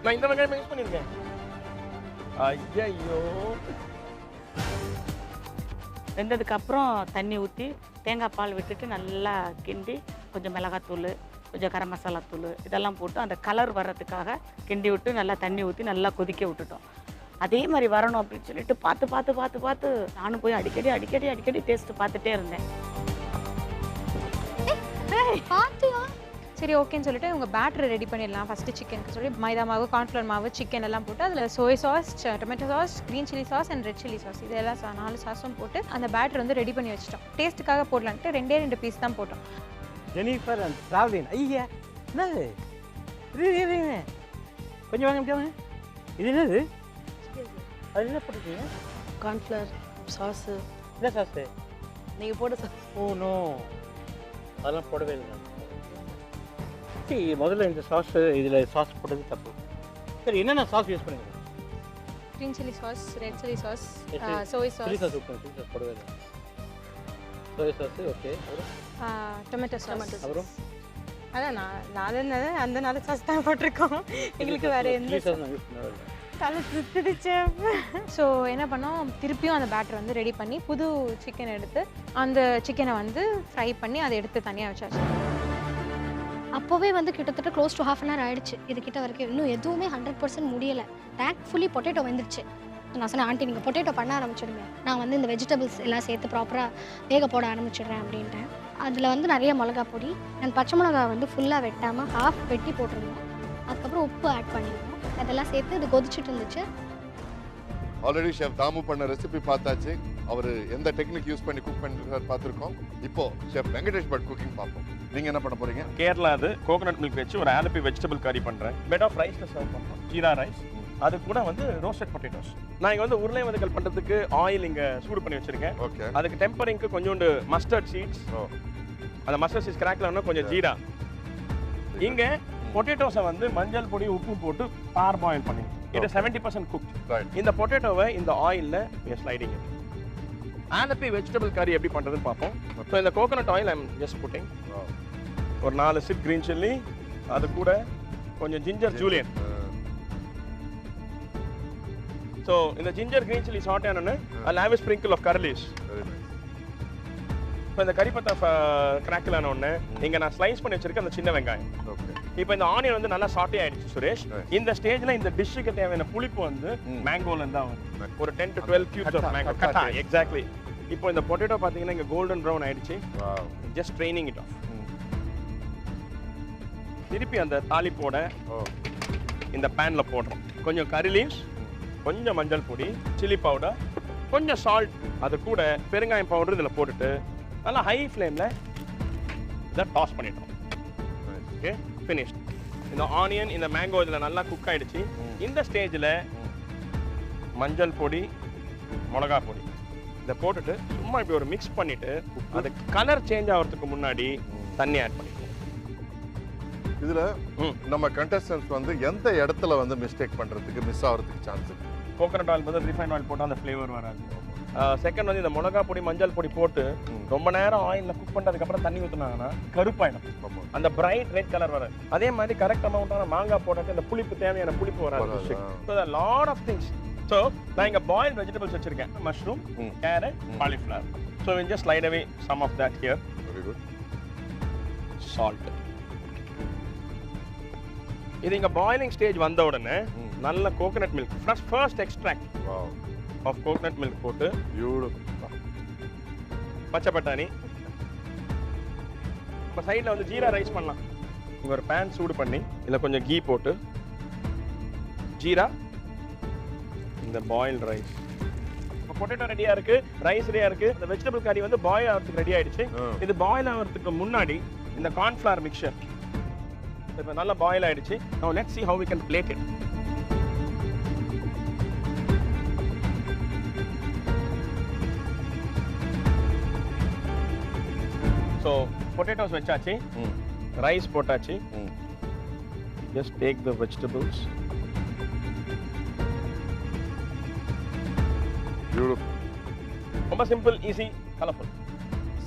நான் இந்த வெங்காயம் யூஸ் பண்ணியிருக்கேன். ஐயோ, வெந்ததுக்கு அப்புறம் தண்ணி ஊற்றி தேங்காய் பால் விட்டுட்டு நல்லா கிண்டி கொஞ்சம் மிளகாத்தூள், கொஞ்சம் கரம் மசாலா தூள் இதெல்லாம் போட்டு அந்த கலர் வர்றதுக்காக கிண்டி விட்டு நல்லா தண்ணி ஊற்றி நல்லா கொதிக்க விட்டுட்டோம். அதே மாதிரி வரணும் அப்படின்னு சொல்லிட்டு பார்த்து நானும் போய் அடிக்கடி டேஸ்ட் பார்த்துட்டே இருந்தேன். பாத்தியா? சரி ஓகேன்னு சொல்லிட்டு இவங்க பேட்டரை ரெடி பண்ணிடலாம் ஃபஸ்ட்டு சிக்கனுக்கு சொல்லி மைதா மாவு, கார்ன்ஃப்ளவர் மாவு, சிக்கன் எல்லாம் போட்டு அதில் சோய் sauce, tomato sauce, green chilli sauce and red chilli sauce இதெல்லாம் 4 சாஸும் போட்டு அந்த பேட்டர் வந்து ரெடி பண்ணி வச்சிட்டோம். டேஸ்ட்டுக்காக போடலான்ட்டு 2 பீஸ் தான் போட்டோம். Jennifer and travelling. ஐயா என்னது இது? கொஞ்சம் வாங்க முடியாம. இது என்னது? அது என்ன போட்டுருக்கீங்க? Cornflour sauce. என்ன சாஸு? நீங்கள் போட சார். ஓ நோ, அதெல்லாம் போடவே இல்லை. சரி, முதல்ல இந்த சாஸு இதில் சாஸ் போட்டது தப்பு. சரி, என்னென்ன சாஸ் யூஸ் பண்ணுங்க? Green chilli sauce, red chilli sauce, Yes, சோய் சில்லி சாஸ், சாஸ் யூஸ் பண்ணுங்க. சில்லி சாஸ் போடவே இல்லை. சோய் சாஸு ஓகே. Tomato sauce. அப்புறம் அதான் நான் அந்த 4 சாஸ் தான் போட்டிருக்கோம். எங்களுக்கு வேறு எந்த சில்லி சாஸ் நான் யூஸ் பண்ணவே இல்லை. தலை சுத்துடுச்சு. ஸோ என்ன பண்ணோம், திருப்பியும் அந்த பேட்டர் வந்து ரெடி பண்ணி புது சிக்கன் எடுத்து அந்த சிக்கனை வந்து ஃப்ரை பண்ணி அதை எடுத்து தனியாக வச்சாச்சு. அப்போவே வந்து கிட்டத்தட்ட க்ளோஸ் டு ½ அன் ஹவர் ஆயிடுச்சு. இது கிட்ட வரைக்கும் இன்னும் எதுவுமே 100% முடியலை. தேங்க்ஃபுல்லி பொட்டேட்டோ வந்துடுச்சு. நான் சொன்னேன், ஆண்டி நீங்கள் பொட்டேட்டோ பண்ண ஆரம்பிச்சிடுங்க, நான் வந்து இந்த வெஜிடபிள்ஸ் எல்லாம் சேர்த்து ப்ராப்பராக வேக போட ஆரம்பிச்சிடுறேன் அப்படின்ட்டேன். அதில் வந்து நிறைய மிளகா பொடி அண்ட் பச்சை மிளகா வந்து ஃபுல்லாக வெட்டாமல் ஹாஃப் வெட்டி போட்டிருந்தோம். அதுக்கப்புறம் உப்பு ஆட் பண்ணியிருந்தோம். அதெல்லாம் சேர்த்து இது கொதிச்சுட்டு இருந்துச்சு. ஆல்ரெடி ஷெஃப் தாமு பண்ண ரெசிபி பார்த்தாச்சு. அவர் எந்த டெக்னிக் யூஸ் பண்ணி குக் பண்ணிருக்காரு பார்த்துருக்கோம். இப்போ ஷெஃப் வெங்கடேஷ் பட் குக்கிங் பார்ப்போம். நீங்க என்ன பண்ண போறீங்க? கேரளா அது கோகனட் மில்க் வச்சு ஒரு ஆலப்பி வெஜிடபிள் கறி பண்ணுறேன். பெட் ஆஃப் ரைஸில் சர்வ் பண்ணுறோம். ஜீரா ரைஸ், அது கூட வந்து ரோஸ்டட் பொட்டேட்டோஸ். நான் இங்கே வந்து உருளை வதக்கல் பண்ணுறதுக்கு ஆயில் இங்கே சூடு பண்ணி வச்சிருக்கேன். ஓகே. அதுக்கு டெம்பரிங்க்கு கொஞ்சோண்டு மஸ்டர்ட் சீட்ஸ், அந்த மஸ்டர்ட் சீட்ஸ் கிராக்ல இன்னும் கொஞ்சம் ஜீரா. இங்கே பொட்டேட்டோஸை வந்து மஞ்சள் பொடி உப்பு போட்டு பார் பாயில் பண்ணி இது 70% குக். இந்த பொட்டேட்டோவை இந்த ஆயிலில் ஸ்லைடிங். ஆலப்பி வெஜிடபிள் கறி எப்படி பண்ணுறதுன்னு பார்ப்போம். ஸோ இந்த coconut oil I'm just pudding ஒரு 4 சிப் க்ரீன் சில்லி, அது கூட கொஞ்சம் ஜிஞ்சர் ஜூலியன். ஸோ இந்த ஜிஞ்சர் க்ரீன் சில்லி சாட்டே ஆனோன்னு அதில் ஹேவ் ஸ்ப்ரிங்கிள் ஆஃப் கர்லீஸ். இப்போ இந்த கறி பத்தா கிராக்கில் ஆனோடனே இங்கே நான் ஸ்லைஸ் பண்ணி வச்சிருக்கேன் அந்த சின்ன வெங்காயம். இப்போ இந்த ஆனியன் வந்து நல்லா சாட்டே ஆயிடுச்சு சுரேஷ். இந்த ஸ்டேஜ்ல இந்த டிஷ்ஷுக்கு தேவையான புளிப்பு வந்து மேங்கோல இருந்து தான் வரும். ஒரு 10 to 12 cubes ஆஃப் மேங்கோ கட்டா. எக்ஸாக்ட்லி. இப்போ இந்த பொட்டேட்டோ பாத்தீங்கன்னா இங்க கோல்டன் ப்ரௌன் ஆயிடுச்சு. Just draining it off. திருப்பி அந்த தாளிப்போட இந்த பேன்ல போடுறோம். கொஞ்சம் கறி லீவ்ஸ், கொஞ்சம் மஞ்சள் பொடி, சில்லி பவுடர், கொஞ்சம் சால்ட், அது கூட பெருங்காயம் பவுடர் இதில் போட்டுட்டு நல்லா ஹை ஃப்ளேமில் இதை டாஸ் பண்ணிட்டோம். Okay, finish. இந்த ஆனியன் இந்த மேங்கோ இதில் நல்லா குக் ஆகிடுச்சு. இந்த ஸ்டேஜில் மஞ்சள் பொடி, மிளகா பொடி இதை போட்டுட்டு சும்மா இப்படி ஒரு மிக்ஸ் பண்ணிவிட்டு அது கலர் சேஞ்ச் ஆகிறதுக்கு முன்னாடி தண்ணி ஆட் பண்ணிக்குவோம். இதுல ம். நம்ம கண்டஸ்டன்ஸ் வந்து எந்த இடத்துல வந்து மிஸ்டேக் பண்றதுக்கு மிஸ் ஆகிறதுக்கு சான்ஸ் இருக்கு? கோகனட் ஆயில் பதில் ரிஃபைன் ஆயில் போட்டால் அந்த ஃப்ளேவர் வராது. செகண்ட் வந்து இந்த மிளகா பொடி மஞ்சள் பொடி போட்டு ரொம்ப நேரம் ஆயிலில் குக் பண்ணுறதுக்கப்புறம் தண்ணி ஊற்றுனாங்கன்னா கருப்பாயிடும். ஆமா. அந்த பிரைட் ரெட் கலர் வராது. அதே மாதிரி கரெக்ட் அமௌண்ட்டான மாங்காய் போட்டாக்க அந்த புளிப்பு தேவையான புளிப்பு வராது. வராது. So lot of things. So நான் இங்கே பாயில் வெஜிடபிள்ஸ் வச்சிருக்கேன். Mushroom, carrot, cauliflower. So we just slide away some of that here. Very good. Salt. இது இங்க பாயிலிங் ஸ்டேஜ் வந்த உடனே நல்ல coconut milk first extract Wow. Of coconut milk போட்டு Beautiful. பச்சை பட்டாணி. இப்போ சைடில் வந்து ஜீரா ரைஸ் பண்ணலாம். இங்க ஒரு பேன் சூடு பண்ணி இதில் கொஞ்சம் கீ போட்டு ஜீரா, இந்த பாயில்டு ரைஸ். இப்போ பொட்டேட்டோ ரெடியா இருக்கு, ரைஸ் ரெடியா இருக்கு. இந்த வெஜிடபிள் கறி வந்து பாயில் ஆகிறதுக்கு ரெடி ஆயிடுச்சு. இது பாயில் ஆகிறதுக்கு முன்னாடி இந்த கார்ன்ஃப்ளவர் மிக்சர் இப்போ நல்லா பாயில் ஆயிடுச்சு. Now let's see how we can plate it. So potatoes வச்சாச்சு, ரைஸ் போட்டாச்சு. Just take the vegetables. Beautiful. ரொம்ப simple, easy, colourful.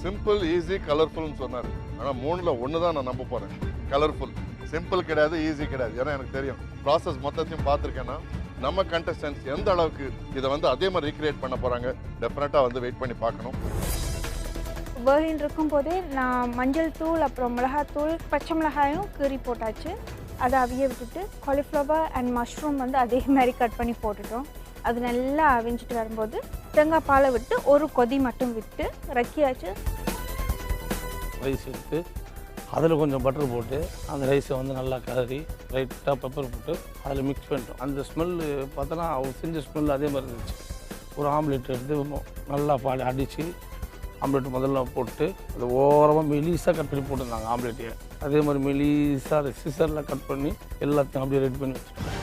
Simple, easy, கலர்ஃபுல்னு சொன்னார். ஆனா மூணுல ஒன்று தான் நான் நம்ப போறேன். கலர்ஃபுல். சிம்பிள் கிடையாது, ஈஸி கிடையாது. ஏன்னா எனக்கு தெரியும் ப்ராசஸ் மொத்தத்தையும் பார்த்துருக்கேன்னா நம்ம கண்டஸ்டன்ஸ் எந்த அளவுக்கு இதை வந்து அதே மாதிரி ரீக்ரியேட் பண்ண போறாங்க. டெஃபினட்டா வந்து வெயிட் பண்ணி பார்க்கணும். வேர்லின் இருக்கும்போதே நான் மஞ்சள் தூள் அப்புறம் மிளகாத்தூள் பச்சை மிளகாயும் கீறி போட்டாச்சு. அதை அவிய விட்டுட்டு காலிஃப்ளவர் அண்ட் மஷ்ரூம் வந்து அதே மாதிரி கட் பண்ணி போட்டுட்டோம். அது நல்லா அவிஞ்சிட்டு வரும்போது தேங்காய் பாலை விட்டு ஒரு கொதி மட்டும் விட்டு ரக்கியாச்சு. ரைஸ் எடுத்து அதில் கொஞ்சம் பட்டர் போட்டு அந்த ரைஸை வந்து நல்லா கதறி லைட்டாக பெப்பர் போட்டு அதில் மிக்ஸ் பண்ணிட்டோம். அந்த ஸ்மெல்லு பார்த்தோன்னா அவர் செஞ்ச ஸ்மெல் அதே மாதிரி இருந்துச்சு. ஒரு ஆம்லெட் எடுத்து நல்லா அடித்து ஆம்லெட் முதல்ல போட்டு அது ஓரமாக மெலிசாக கட் பண்ணி போட்டுருந்தாங்க ஆம்லெட்டையே. அதே மாதிரி மெலிசாக சிசரில் கட் பண்ணி எல்லாத்தையும் அப்படியே ரெடி பண்ணி வச்சுட்டோம்.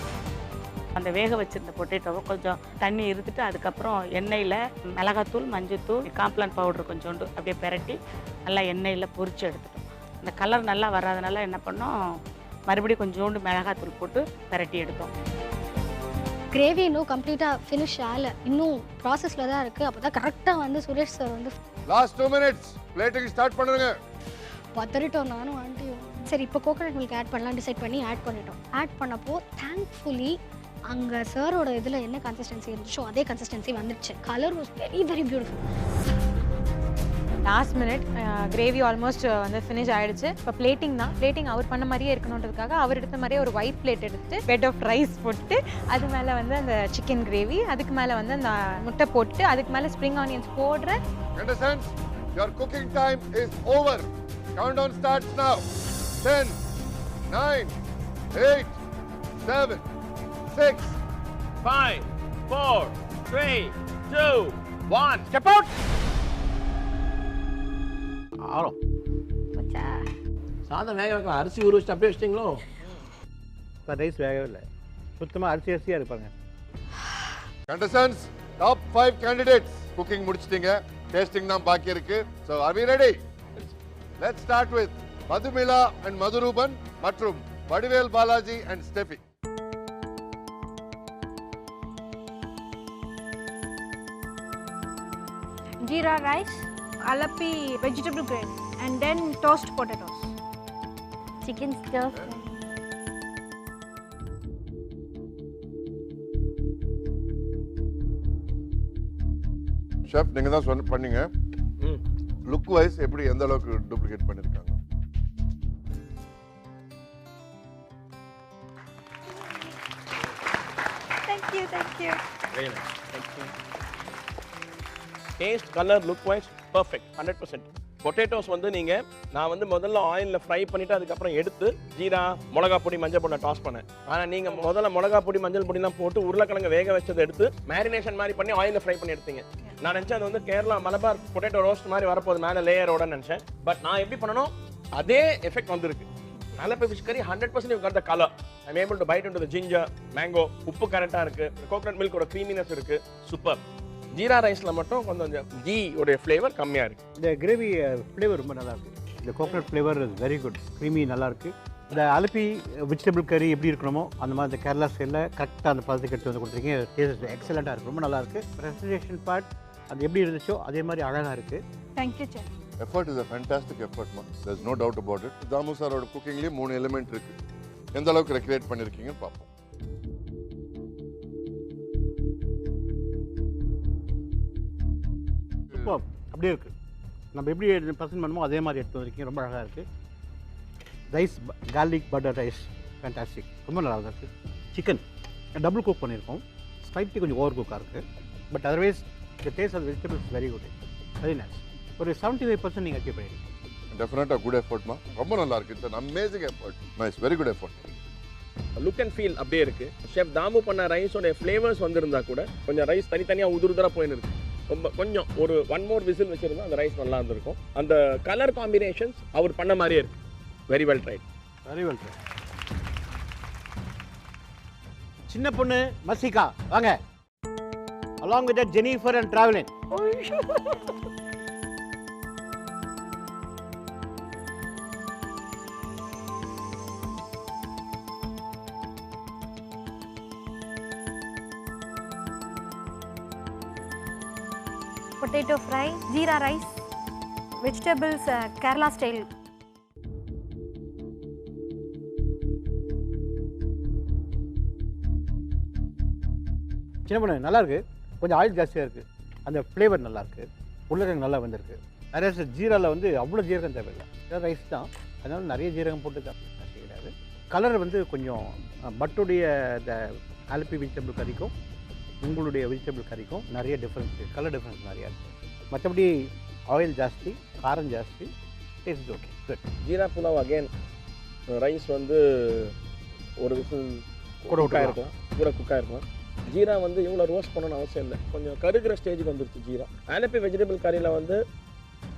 அந்த வேக வச்சிருந்த பொட்டேட்டோவை கொஞ்சம் தண்ணி இருந்துட்டு அதுக்கப்புறம் எண்ணெயில் மிளகாத்தூள், மஞ்சத்தூள், காம்ப்ளான் பவுடர் கொஞ்சோண்டு அப்படியே பெரட்டி நல்லா எண்ணெயில் பொரிச்சு எடுத்துட்டோம். அந்த கலர் நல்லா வராதனால என்ன பண்ணோம், மறுபடியும் கொஞ்சோண்டு மிளகாத்தூள் போட்டு பெரட்டி எடுத்தோம். கிரேவி இன்னும் கம்ப்ளீட்டாக ஃபினிஷ் ஆகலை, இன்னும் ப்ராசஸில் தான் இருக்குது. அப்போ தான் கரெக்டாக வந்து சுரேஷ் சார் வந்து லாஸ்ட் 2 minutes பிளேட்டிங் ஸ்டார்ட் பண்ணுங்க. பதறிட்டோம் நானும் ஆண்டியும். சரி இப்போ கோகனட் மில்க் ஆட் பண்ணலாம் டிசைட் பண்ணி ஆட் பண்ணிட்டோம். ஆட் பண்ணப்போ தேங்க்ஃபுல்லி அங்கே சாரோட இதில் என்ன கன்சிஸ்டன்சி இருந்துச்சோ அதே கன்சிஸ்டன்சி வந்துடுச்சு. Colour was very very beautiful. Last minute gravy almost வந்து ஃபினிஷ் ஆகிடுச்சு. இப்போ பிளேட்டிங் தான். பிளேட்டிங் அவர் பண்ண மாதிரியே இருக்கணுன்றதுக்காக அவர் எடுத்த மாதிரியே ஒரு ஒயிட் பிளேட் எடுத்து பெட் ஆஃப் ரைஸ் போட்டு அது மேலே வந்து அந்த சிக்கன் கிரேவி, அதுக்கு மேலே வந்து அந்த முட்டை போட்டு அதுக்கு மேலே ஸ்ப்ரிங் ஆனியன்ஸ் போடுறேன். Contestants, your cooking time is over. Countdown starts now. 10, 9, 8, 7, 6, 5, 4, 3, 2, 1. Step out. ஆரம் சாதம் வேக வைக்கலாம். அரிசி ஊற வச்சு அப்படியே வச்சிட்டிங்களோ? ரைஸ் வேகவே இல்லை, சுத்தமாக அரிசியாக இருப்பாங்க. Contestants, top 5 candidates cooking முடிச்சிட்டீங்க. டேஸ்டிங் தான் பாக்கி இருக்கு. So are we ready? Let's start with Madhumila and மதுரூபன் மற்றும் Vadivel Balaji and Steffi. Jeera rice, alapi vegetable gravy, and then toast potatoes. Chicken stir fry. Chef நீங்க தான் பண்ணீங்க. லுக் வைஸ் எப்படி எந்த அளவுக்கு டூப்ளிகேட் பண்ணிருக்காங்க? Thank you, thank you. Very nice. Thank you. Taste, color, look wise perfect 100%. Potatoes வந்து நான் வந்து முதல்ல ஆயிலில் ஃப்ரை பண்ணிவிட்டு அதுக்கப்புறம் எடுத்து ஜீரா, மிளகா பொடி, மஞ்சள் பொடி டாஸ் பண்ணேன். ஆனால் நீங்கள் முதல்ல மிளகா பொடி, மஞ்சள் பொடிலாம் போட்டு உருளைக்கிழங்கு வேக வச்சதை எடுத்து மேரினேஷன் மாதிரி பண்ணி ஆயிலில் ஃப்ரை பண்ணி எடுத்தீங்க. நான் நினச்சேன் அது வந்து கேரளா மலபார் பொட்டேட்டோ ரோஸ்ட் மாதிரி வரப்போகுது மேலே லேயரோட நினச்சேன். பட் நான் எப்படி பண்ணணும் அதே எஃபெக்ட் வந்துருக்கு. Alleppey fish curry 100% you got the colour. I am able to bite into the ginger, mango, உப்பு கரெக்டாக இருக்குது, கோகனட் மில்கோட க்ரீமினஸ் இருக்குது. சூப்பர். ஜீரா ரைஸில் மட்டும் கொஞ்சம் கீ உடைய ஃப்ளேவர் கம்மியாக இருக்குது. இந்த கிரேவி ஃப்ளேவர் ரொம்ப நல்லா இருக்குது. இந்த coconut flavour is very good. Creamy நல்லா இருக்குது. இந்த அலப்பி வெஜிடபிள் கறி எப்படி இருக்கணுமோ அந்த மாதிரி இந்த கேரளா ஸ்டைலில் கரெக்டாக அந்த பதத்துக்கு எடுத்து வந்து கொடுத்துருக்கீங்க. டேஸ்ட் எக்ஸலண்ட்டாக இருக்குது, ரொம்ப நல்லாயிருக்கு. ப்ரெசன்டேஷன் பார்ட் அது எப்படி இருந்துச்சோ அதே மாதிரி அழகாக இருக்குது. Thank you sir. Effort is a fantastic எஃபர்ட்மா, there is no doubt about it. Damu சாரோட குக்கிங்லேயே 3 எலிமெண்ட் இருக்குது. எந்த அளவுக்கு ரெக்ரியேட் பண்ணியிருக்கீங்கன்னு பார்ப்போம். இப்போ அப்படியே இருக்குது, நம்ம எப்படி பர்சன்ட் பண்ணுமோ அதே மாதிரி எடுத்து வந்திருக்கீங்க, ரொம்ப அழகாக இருக்குது. Rice garlic butter rice fantastic, ரொம்ப நல்லா இருக்குது. சிக்கன் டபுள் குக் பண்ணியிருக்கோம், ஸ்லைட்லி கொஞ்சம் ஓவர் குக்காக இருக்குது. But otherwise the taste of vegetables very good, very nice. ஒரு 75% நீங்கள் அச்சீவ் பண்ணிடுங்க. டெஃபினட்டாக குட் எஃபர்ட்மா, ரொம்ப நல்லா இருக்குது. It's amazing effort, nice, very good effort. Look and feel அப்படியே இருக்கு. ஷெஃப் தாமு பண்ண ரைஸோட ஃப்ளேவர்ஸ் வந்திருந்தா கூட கொஞ்சம் ரைஸ் தனித்தனியாக உதுருதராக போயின்னு இருக்கு. ரொம்ப கொஞ்சம் ஒரு 1 more விசில் வச்சிருந்தா அந்த ரைஸ் நல்லா இருந்திருக்கும். அந்த கலர் காம்பினேஷன்ஸ் அவர் பண்ண மாதிரியே இருக்கு. Very well tried, very well try. சின்ன பொண்ணு மசிகா வாங்க, along with that Jennifer and traveling. Potato fry, jeera rice, vegetables Kerala style. சின்ன பொண்ணு நல்லா இருக்கு, கொஞ்சம் ஆயில் ஜாஸ்தியாக இருக்குது, அந்த ஃப்ளேவர் நல்லாயிருக்கு, உருளைக்கிழங்கு நல்லா வந்திருக்கு. நிறைய ஜீராவில் வந்து அவ்வளோ ஜீரகம் தேவையில்லை, ரைஸ் தான், அதனால நிறைய ஜீரகம் போட்டு தான் கிடையாது. கலர் வந்து கொஞ்சம் பட்டுடைய இந்த அலப்பி வெஜிடபிள் கறிக்கும் உங்களுடைய வெஜிடபிள் கறிக்கும் நிறைய டிஃப்ரென்ஸ், கலர் டிஃப்ரென்ஸ் நிறையா இருக்குது. மற்றபடி ஆயில் ஜாஸ்தி, காரம் ஜாஸ்தி, taste okay good. Jeera pulao again rice வந்து ஒரு விசில் கூட குக்காக இருக்கலாம், கூட குக்காக இருக்கலாம். ஜீரா வந்து இவ்வளோ ரோஸ்ட் பண்ணணும்னு அவசியம் இல்லை, கொஞ்சம் கருகிற ஸ்டேஜுக்கு வந்துருச்சு ஜீரா. ஆலப்பி வெஜிடபிள் கறியில் வந்து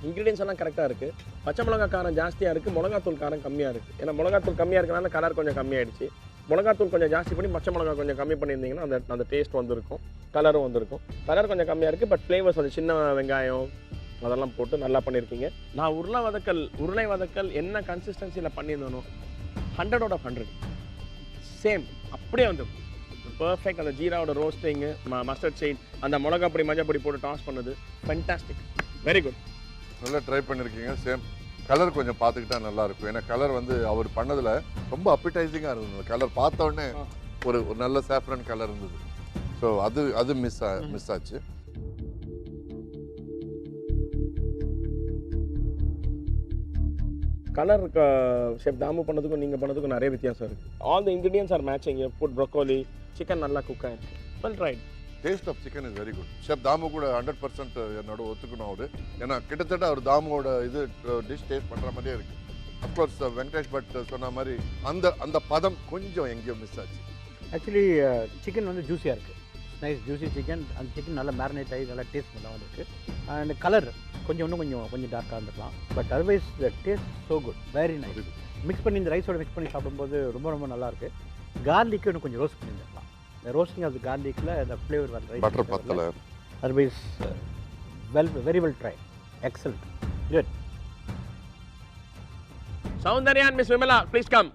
இன்க்ரீடியன்ஸ் எல்லாம் கரெக்டாக இருக்குது. பச்சை மிளகா காரம் ஜாஸ்தியாக இருக்குது, மிளகாத்தூள் காரம் கம்மியாக இருக்குது. ஏன்னா மிளகாத்தூள் கம்மியாக இருக்கனால கலர் கொஞ்சம் கம்மியாயிடுச்சு. மிளகாத்தூள் கொஞ்சம் ஜாஸ்தி பண்ணி பச்சை மிளகா கொஞ்சம் கம்மி பண்ணியிருந்தீங்கன்னா அந்த டேஸ்ட் வந்திருக்கும், கலரும் வந்திருக்கும். கலர் கொஞ்சம் கம்மியாக இருக்குது, பட் ஃப்ளேவர்ஸ் வந்து சின்ன வெங்காயம் அதெல்லாம் போட்டு நல்லா பண்ணியிருக்கீங்க. நான் உருளை வதக்கல் என்ன கன்சிஸ்டன்சியில் பண்ணியிருந்தனோ 100/100 சேம் அப்படியே வந்து பர்ஃபெக்ட். அந்த ஜீராவோட ரோஸ்டிங்கு, மஸ்டர்ட் சைட், அந்த மிளகா பொடி மஞ்சள் பொடி போட்டு டாஸ் பண்ணது ஃபென்டாஸ்டிக், வெரி குட். நல்லா ட்ரை பண்ணியிருக்கீங்க. சேம் கலர் கொஞ்சம் பார்த்துக்கிட்டா நல்லாயிருக்கும், ஏன்னா கலர் வந்து அவர் பண்ணதில் ரொம்ப அப்பிடைசிங்காக இருந்தது. கலர் பார்த்த உடனே ஒரு நல்ல சாஃப்ரன் கலர் இருந்தது. ஸோ அது மிஸ் ஆச்சு. கலர் ஷெஃப் தாமு பண்ணதுக்கும் நீங்கள் பண்ணதுக்கும் நிறைய வித்தியாசம் இருக்குது. All the ingredients are matching. Put broccoli, chicken நல்லா குக் ஆகிருக்கு, well tried. Taste of chicken is very good. Chef Damu கூட 100% என்னோட ஒத்துக்கணும் அவர், ஏன்னா கிட்டத்தட்ட அவர் தாமுவோட இது டிஷ் டேஸ்ட் பண்ணுற மாதிரியே இருக்குது. அஃப்கோர்ஸ் வெங்கடேஷ் பட் சொன்ன மாதிரி அந்த பதம் கொஞ்சம் எங்கேயோ மிஸ் ஆச்சு. ஆக்சுவலி சிக்கன் வந்து ஜூஸியாக இருக்குது, நைஸ் ஜூஸி சிக்கன். அந்த சிக்கன் நல்லா மேரினேட் ஆகி நல்லா டேஸ்ட் நல்லா இருக்குது. அண்ட் கலர் கொஞ்சம் டார்க்காக இருந்துக்கலாம், but otherwise the taste so good, very nice. Mix பண்ணி இந்த ரைஸோட மிக்ஸ் பண்ணி சாப்பிடும்போது ரொம்ப நல்லாயிருக்கு. கார்லிக்கு இன்னும் கொஞ்சம் ரோஸ்ட் பண்ணியிருக்கலாம். இந்த ரோஸ்டிங் ஆஃப் த கார்லிக்கில் இந்த ஃப்ளேவர் வர ரைஸ் பட்டர் பத்தல. Otherwise very well try, excellent, good. Soundarya and Miss Vimala, please come.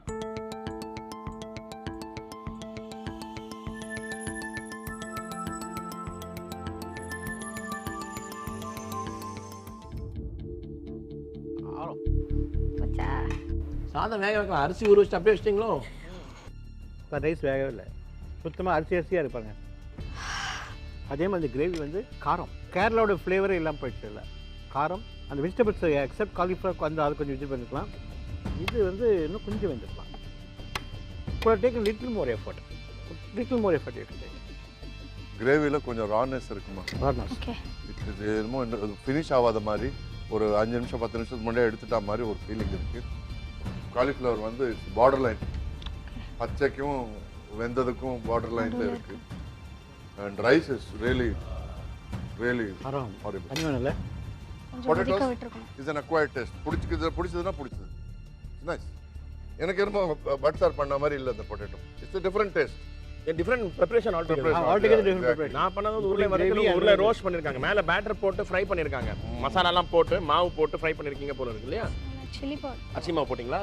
சாதம் வேக வைக்கலாம், அரிசி ஊற வச்சு அப்படியே வச்சிட்டிங்களோ? இப்போ ரைஸ் வேகவே இல்லை, சுத்தமாக அரிசியாக இருப்பாங்க. அதே மாதிரி கிரேவி வந்து காரம், கேரளாவோட ஃப்ளேவரே இல்லாமல் போயிடுச்சு. இல்லை காரம், அந்த வெஜிடபிள்ஸ் எக்ஸப்ட் காலிஃப்ளவர் வந்து அது கொஞ்சம் இது பண்ணிக்கலாம். இது வந்து இன்னும் கொஞ்சம் வெந்துருக்கலாம். கூட டேக்கன் லிட்டில் மோர் எஃபர்ட் இருக்குது. கிரேவியில் கொஞ்சம் ரானஸ் இருக்குமா, இது என்னமோ ஃபினிஷ் ஆகாத மாதிரி, ஒரு 5 நிமிஷம் 10 நிமிஷத்துக்கு முன்னாடியே எடுத்துட்டா மாதிரி ஒரு ஃபீலிங் இருக்குது. காலிஃப்ளவர் வந்து பார்டர் லைன், பச்சைக்கும் வெந்ததுக்கும் பார்டர் லைனில் இருக்குது. அண்ட் ரைஸ் இஸ் ரியலி இல்லை. Potatoes is an acquired taste. பிடிச்சதுன்னா பிடிச்சது, நைஸ். எனக்கு என்னமோ பட் சார் பண்ண மாதிரி இல்லை அந்த potato. It's a different taste, a different preparation altogether. different preparation. நான் பண்ணது உருளை ரோஸ்ட் பண்ணிருக்காங்க, மேல பேட்டர் போட்டு ஃப்ரை பண்ணிருக்காங்க, மசாலா எல்லாம் போட்டு மாவு போட்டு ஃப்ரை பண்ணிருக்கீங்க போல இருக்கு இல்லையா? சில்லி பவுடர், அரிசி மாவு போட்டிங்களா?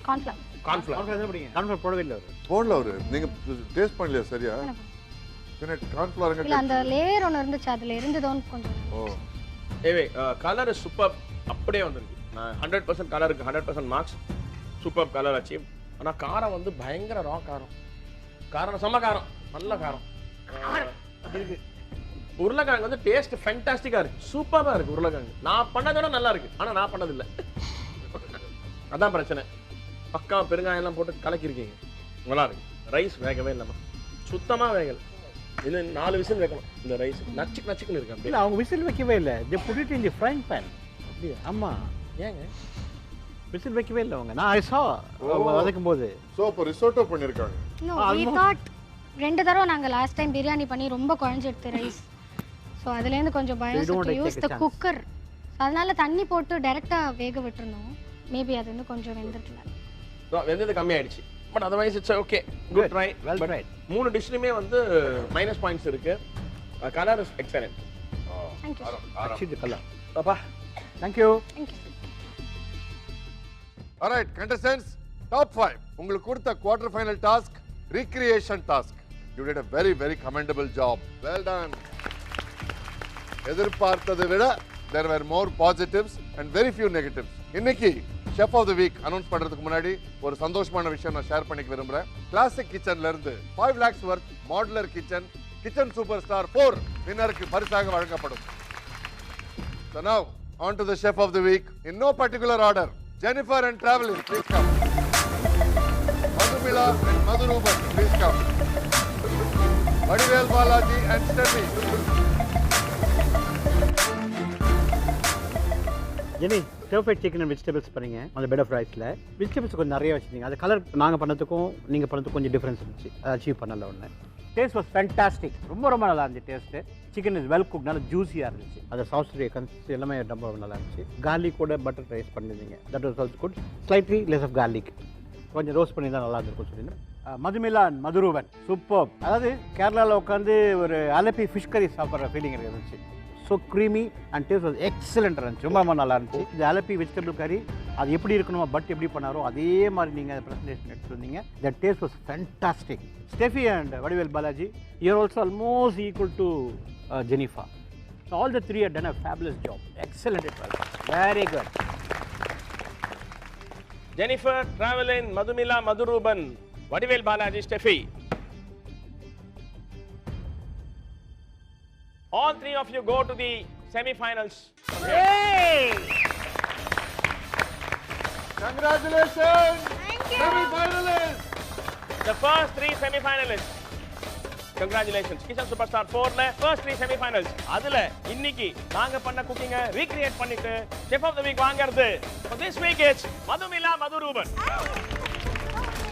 கார்ன்ஃப்ளவர். கான்ஃபிளவர் போடவே இல்லை அவர். போடல அவரு. நீங்க டேஸ்ட் பண்ணலையா சரியா? பின்ன கார்ன்ஃப்ளவர் இல்ல அந்த லேயர் ஒன்று இருந்துச்சு, அதுல இருந்ததோன்னு கொஞ்சம். ஓ ஏவே கலர் சூப்பர், அப்படியே வந்திருக்கு. நான் 100% கலருக்கு 100% மார்க்ஸ். Super colour achieve. ஆனால் காரம் வந்து பயங்கர ரா காரம். காரம் செம்ம காரம், நல்ல காரம் இருக்கு. உருளைக்கிழங்கு வந்து டேஸ்ட் ஃபேண்டாஸ்டிக்காக இருக்கு, சூப்பராக இருக்கு உருளைக்கிழங்கு. நான் பண்ணதோட நல்லா இருக்கு, ஆனால் நான் பண்ணதில்லை. அதான் பிரச்சனை. பக்கா பெருங்காயம்லாம் போட்டு கலக்கிருக்கீங்க, நல்லா இருக்கு. ரைஸ் வேகவே இல்லாமல் சுத்தமாக வேகலை. இன்னும் 4 விசில் வைக்கணும் இந்த ரைஸ். நச்சுக்குன்னு இருக்கு. அப்படி இல்லை, அவங்க விசில் வைக்கவே இல்லை. they put it in the frying pan. அப்படியா? ஆமாம், ஏங்க விசில் வைக்கவே இல்லை அவங்க. நான் ஐ saw வதக்கும் போது. ஸோ இப்போ ரிசோட்டோ பண்ணியிருக்காங்க. No, we thought 2 தடவை நாங்கள் லாஸ்ட் டைம் பிரியாணி பண்ணி ரொம்ப குழஞ்சி எடுத்து ரைஸ். ஸோ அதுலேருந்து கொஞ்சம் பயம் யூஸ் த குக்கர். அதனால தண்ணி போட்டு டைரெக்டாக வேக விட்டுருந்தோம். மேபி அது இன்னும் கொஞ்சம் வெந்துருக்கலாம். வெந்தது கம்மியாயிடுச்சு. But otherwise it's okay, good try, well try. 3 டிஷ்லையுமே வந்து மைனஸ் பாயிண்ட்ஸ் இருக்கு. Colour is excellent. தேங்க்யூ. அச்சிட் கலர். பாப்பா thank you. Thank you. Alright contestants, top 5 உங்களுக்கு கொடுத்த quarter final task recreation task. You did a very very commendable job. well done. எதிர்பார்த்ததை விட there were more positives and very few negatives. இன்னைக்கு chef of the week announce பண்றதுக்கு முன்னாடி ஒரு சந்தோஷமான விஷயம் நான் ஷேர் பண்ணிக்க விரும்புறேன். கிளாசிக் கிச்சன்ல இருந்து 5 lakhs worth modular kitchen super star 4 வின்னருக்கு பரிசாக வழங்கப்படும். So now on to the chef of the week in no particular order. Jennifer and Traveling, please come. Madhumila and Madhuruban, please come. Vadivel Balaji and Steffi. Jenny, stir fried chicken and vegetables பண்ணீங்க அந்த bed of ரைஸில். Vegetables கொஞ்சம் நிறைய வச்சுருந்தீங்க. அது colour நாங்கள் பண்ணதுக்கும் நீங்கள் பண்ணதுக்கும் கொஞ்சம் டிஃப்ரென்ஸ் இருந்துச்சு. அதை அச்சீவ் பண்ணல ஒன்று. Taste was fantastic. ரொம்ப நல்லா இருந்துச்சு taste. Chicken is well cook, நல்லா ஜூஸியாக இருந்துச்சு. அந்த சாஸ்ட்ரி கன்சிஸ்ட் எல்லாமே ரொம்ப நல்லா இருந்துச்சு. கார்லிக்கோட பட்டர் ரைஸ் பண்ணியிருந்தீங்க, that was also good. Slightly less of garlic, கொஞ்சம் ரோஸ்ட் பண்ணி தான் நல்லா இருந்திருக்கும்னு சொல்லியிருந்தேன். Madhumila and Madhurupan super. அதாவது கேரளாவில் உட்காந்து ஒரு அலப்பி ஃபிஷ் கறி சாப்பிட்ற ஃபீலிங் இருந்துச்சு. So creamy and taste was excellent இருந்துச்சு. ரொம்ப நல்லா இருந்துச்சு. இந்த அலப்பி வெஜிடபிள் கறி அது எப்படி இருக்கணுமோ, பட் எப்படி பண்ணாரோ அதே மாதிரி நீங்கள் அதை ப்ரெசன்டேஷன் எடுத்துட்டு வந்தீங்க. The taste was fantastic. Steffi and Vadivel Balaji, you are also almost equal to Jenifa. So all the 3 have done a fabulous job. Excellent it was. Very good. Jennifer, Traveling, Madhumila, Madhuruban, Vadivel Balaji, Steffi. All 3 of you go to the semi-finals. Hey! Congratulations! Thank you. Semi-finalists! The first 3 semi-finalists. Congratulations. Kitchen Superstar 4ல first 3 semi-finals. அதுல இன்னைக்கு நாங்க பண்ண குக்கிங்க recreate பண்ணிட்டு chef of the week வாங்குறது. For this week it's Madhumila Madhuruban.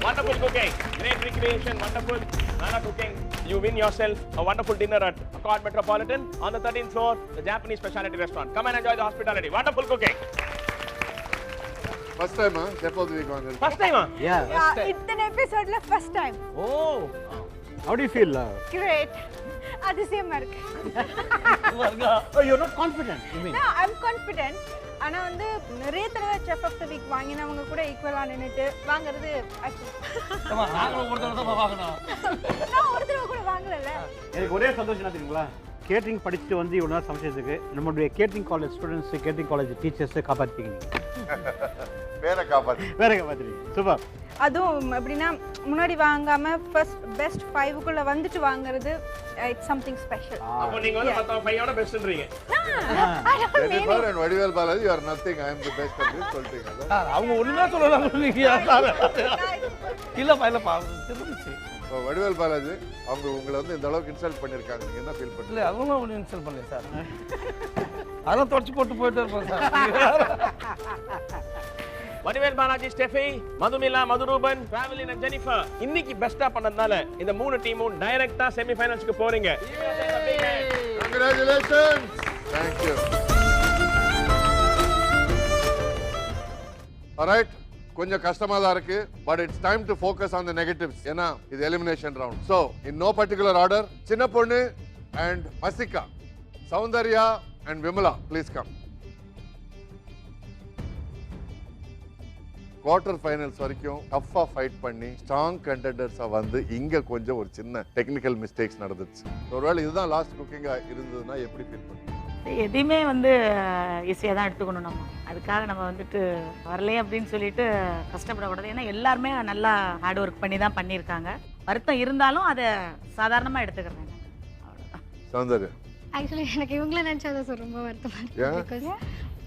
Wonderful cooking, great recreation, wonderful Nana cooking. You win yourself a wonderful dinner at Accord Metropolitan on the 13th floor, the Japanese specialty restaurant. Come and enjoy the hospitality. Wonderful cooking. First time, chef of the week வாங்குறது. First time? Yeah. இத்தனை எபிசோட்ல first time. Oh. How do you feel? Great. அதிசயமா இருக்கு. Oh, you're not confident, you mean? No, I'm confident. ஆனா வந்து நிறைய தடவை chef of the week வாங்கினவங்க கூட ஈக்குவலா நின்னுட்டு வாங்குறது நாங்களும் ஒரு தடவை தான் வாங்கினோம். நான் ஒரு தடவை கூட வாங்கல. எனக்கு ஒரே சந்தோஷம் என்ன தெரியுங்களா, கேட்டரிங் படிச்சுட்டு வந்து இவ்வளோ நேரம் சமைச்சதுக்கு நம்மளுடைய catering college students, catering college டீச்சர்ஸை காப்பாற்றிங்க. வேற காப்பாத்தி. வேற காப்பாற்றுறீங்க. சூப்பர். அதுவும் எப்படின்னா முன்னாடி வாங்காம ஃபர்ஸ்ட் பெஸ்ட் 5க்குள்ள வந்துட்டு வாங்குறது இட்ஸ் சம்திங் ஸ்பெஷல். அப்போ நீங்க வந்து மத்த 5 பெஸ்ட்ன்றீங்க. Jennifer and Vadivel Balaji, you are nothing. I am the best of this சொல்றீங்க. அவங்க ஒண்ணுமே சொல்லலாம் நீங்க. இல்லப்பா தெரிஞ்சிச்சு. So Vadivel Balaji, அவங்க உங்களை வந்து இந்த அளவுக்கு இன்சல்ட் பண்ணிருக்காங்க. நீங்க என்ன ஃபீல் பண்றீங்க? இல்ல அதெல்லாம் ஒன்றும் இன்சல்ட் பண்ணல சார். அதெல்லாம் தொடச்சு போட்டு போயிட்டே இருப்போம் sir. Vadivel Balaji, Steffi, Madhumila, Madhuruban, Traveling and Jennifer. இன்னைக்கு பெஸ்டா பண்ணதுனால இந்த 3 டீமும் டைரக்டா செமி ஃபைனல்ஸ்க்கு போறீங்க. Congratulations. Thank you. All right. கொஞ்சம் கஷ்டமா தான் இருக்கு, but it's time to focus on the negatives. ஏன்னா இது elimination round. So, in no particular order, சின்ன பொண்ணு and Masika, Soundarya and Vimala, please come. Quarter finals வரைக்கும் டஃப்பாக ஃபைட் பண்ணி ஸ்ட்ராங் கண்டெண்டர்ஸாக வந்து இங்கே கொஞ்சம் ஒரு சின்ன டெக்னிக்கல் மிஸ்டேக்ஸ் நடந்துச்சு. ஒருவேளை இதுதான் லாஸ்ட் குக்கிங்காக இருந்ததுன்னா எப்படி ஃபீல் பண்ணுங்க? எதையுமே வந்து ஈஸியாக தான் எடுத்துக்கணும். நம்ம அதுக்காக நம்ம வந்துட்டு வரலையே அப்படின்னு சொல்லிட்டு கஷ்டப்படக்கூடாது. ஏன்னா எல்லாருமே நல்லா ஹார்ட் ஒர்க் பண்ணி தான் பண்ணியிருக்காங்க. வருத்தம் இருந்தாலும் அதை சாதாரணமாக எடுத்துக்கிறேன். சௌந்தர்யா ஆக்சுவலி எனக்கு இவங்கள நினச்சா தான் சார் ரொம்ப வருத்தமாக இருக்குது. Because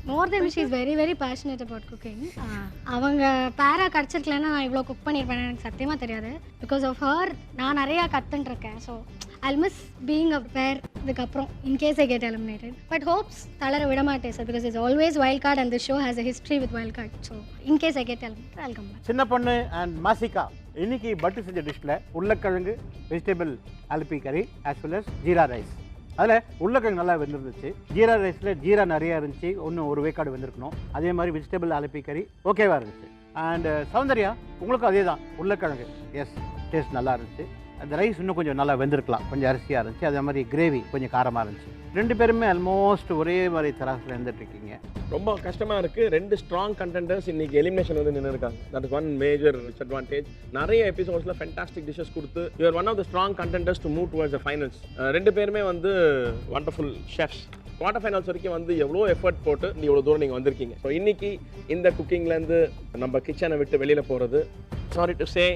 more then she is very very passionate about cooking. அவங்க பேரா கிடச்சிருக்கலன்னா நான் இவ்வளோ குக் பண்ணியிருப்பேன் எனக்கு சத்தியமாக தெரியாது. பிகாஸ் ஆஃப் ஹர் நான் நிறையா கற்றுன்ட்ருக்கேன். So I'll miss being a pair இதுக்கப்புறம் in case I get eliminated. But hopes தளர விட மாட்டேன் sir. Because it's always wild card and this show has a history with wild card. So in case I get eliminated, I'll come back. சின்ன பொண்ணு and Masika இன்னைக்கு பட்டு செஞ்ச டிஷ்ல உருளைக்கிழங்கு vegetable Alby கறி as well as jeera rice. அதில் உருளைக்கிழங்கு நல்லா வெந்திருந்துச்சு. ஜீரா ரைஸில் ஜீரா நிறையா இருந்துச்சு. ஒன்று ஒரு வேக்காடு வெந்திருக்கணும். அதே மாதிரி வெஜிடபிள் ஆல்பி கறி ஓகேவா இருந்துச்சு. அண்ட் சௌந்தர்யா உங்களுக்கும் அதே தான் உருளைக்கிழங்கு எஸ் டேஸ்ட் நல்லா இருந்துச்சு. அந்த ரைஸ் இன்னும் கொஞ்சம் நல்லா வெந்திருக்கலாம், கொஞ்சம் அரிசியாக இருந்துச்சு. அதே மாதிரி கிரேவி கொஞ்சம் காரமாக இருந்துச்சு. ரெண்டு பேருமே ஆல்மோஸ்ட் ஒரே மாதிரி தராசில் இருந்துட்டு இருக்கீங்க. ரொம்ப கஷ்டமாக இருக்குது. 2 ஸ்ட்ராங் கண்டெண்டர்ஸ் இன்னைக்கு எலிமினேஷன் வந்து நின்று இருக்காங்க. That is one major disadvantage. நிறைய எபிசோட்ஸில் ஃபென்டாஸ்டிக் டிஷஸ் கொடுத்து you're one of the strong contenders to move towards the finals. 2 பேருமே வந்து வண்டர்ஃபுல் ஷெஃப்ஸ். குவார்டர் ஃபைனல்ஸ் வரைக்கும் வந்து எவ்வளோ எஃபர்ட் போட்டு இவ்வளோ தூரம் நீங்கள் வந்திருக்கீங்க. ஸோ இன்னைக்கு இந்த குக்கிங்லேருந்து நம்ம கிச்சனை விட்டு வெளியில் போகிறது sorry to say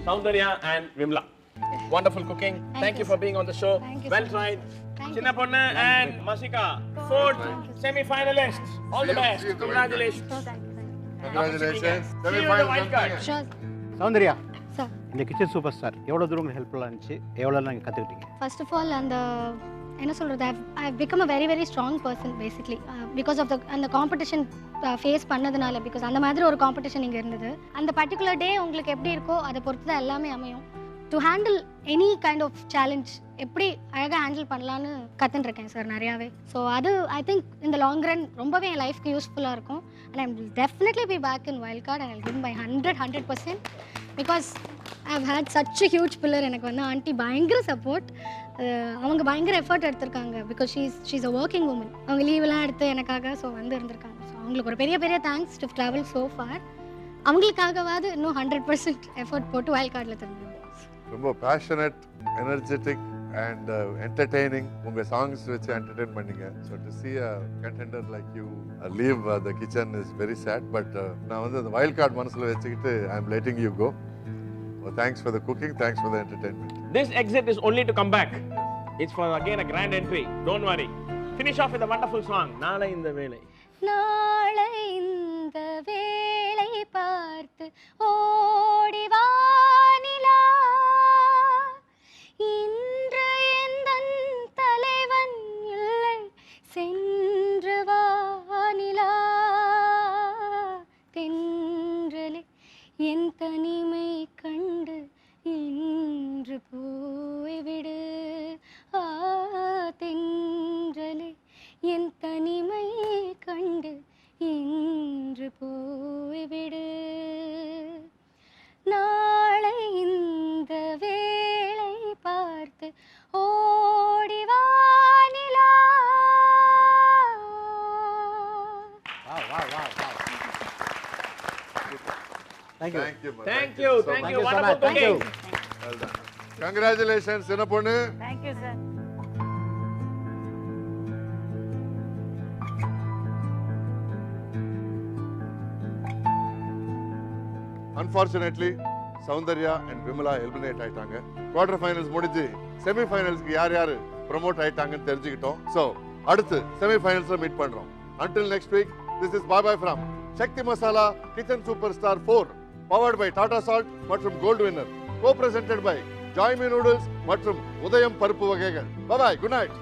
Soundarya and Vimla. Wonderful cooking. Thank you for being on the show. Well tried. Chinna Ponnu and Masika, 4th semi-finalists. All the best. Congratulations. Congratulations. See you in the wild card. Sure. Soundarya Sir. இந்த kitchen super star எவ்வளோ தூரம் உங்களுக்கு ஹெல்ப்ஃபுல்லாக இருந்துச்சு? எவ்வளோ நீங்கள் கற்றுக்கிட்டீங்க? First of all, and என்ன சொல்கிறது, I've become a very very strong person basically because of அந்த காம்படிஷன் ஃபேஸ் பண்ணதுனால. பிகாஸ் அந்த மாதிரி ஒரு காம்படிஷன் இங்கே இருந்தது. அந்த பர்டிகுலர் டே உங்களுக்கு எப்படி இருக்கோ அதை பொறுத்து தான் எல்லாமே அமையும். To handle any kind of challenge எப்படி அழகாக ஹேண்டில் பண்ணலான்னு கற்றுட்டுருக்கேன் சார் நிறையாவே. ஸோ அது ஐ திங்க் இந்த லாங் ரன் ரொம்பவே என் லைஃப்க்கு யூஸ்ஃபுல்லாக இருக்கும். And I will definitely be back in wild card and I give my 100% because I have had such a huge pillar. எனக்கு வந்து ஆண்டி பயங்கர சப்போர்ட். அவங்க பயங்கர எஃபர்ட் எடுத்திருக்காங்க. Because she's a working woman. அவங்க லீவெலாம் எடுத்து எனக்காக ஸோ வந்து இருந்திருக்காங்க. ஸோ அவங்களுக்கு ஒரு பெரிய பெரிய thanks to travel so far. அவங்களுக்காகவாது இன்னும் 100% எஃபர்ட் போட்டு வைல்ட் கார்டில் திரும்புவோம். ரொம்ப பேஷனட், எனர்ஜெட்டிக் அண்ட் என்டர்டெய்னிங். உங்கள் சாங்ஸ் வச்சு என்டர்டெயின் பண்ணீங்க. So to see a contender like you leave the kitchen is very sad. But நான் வந்து அந்த வைல்ட் கார்டு மனசில் வச்சுக்கிட்டு I am letting you go. Thanks for the cooking, thanks for the entertainment. This exit is only to come back. It's for again a grand entry. Don't worry. Finish off with a wonderful song. நாளை இந்த வேளை. நாளை இந்த வேளை பார்த்து ஓடி வானிலா, இன்று எந்தன் தலைவன் இல்லை சென்று வானிலா, தென்றலே என் தனிமை கண்டு இன்று போய்விடு, தென்றலே என் தனிமை கண்டு இன்று போய்விடு, நாளை இந்த வேளை பார்த்து ஓடி வானிலா. Thank you. Thank you. Thank you. so Wonderful much. Thank cooking. you. Well done. Congratulations, சின்ன பொண்ணு. Thank you sir. Unfortunately, Soundarya and Vimala eliminate ஆயிட்டாங்க. குவார்டர் ஃபைனல்ஸ் முடிஞ்சு செமி ஃபைனல்ஸ்க்கு யார் யார் ப்ரோமோட் ஆயிட்டாங்கன்னு தெரிஞ்சுக்கிட்டோம். ஸோ அடுத்து செமி ஃபைனல்ஸில் மீட் பண்ணுறோம். Until next week, this is bye bye from Shakti Masala Kitchen Superstar 4, powered by Tata Salt மற்றும் Gold Winner, co-presented by Joy Me Noodles மற்றும் உதயம் பருப்பு வகைகள். Bye bye, good night.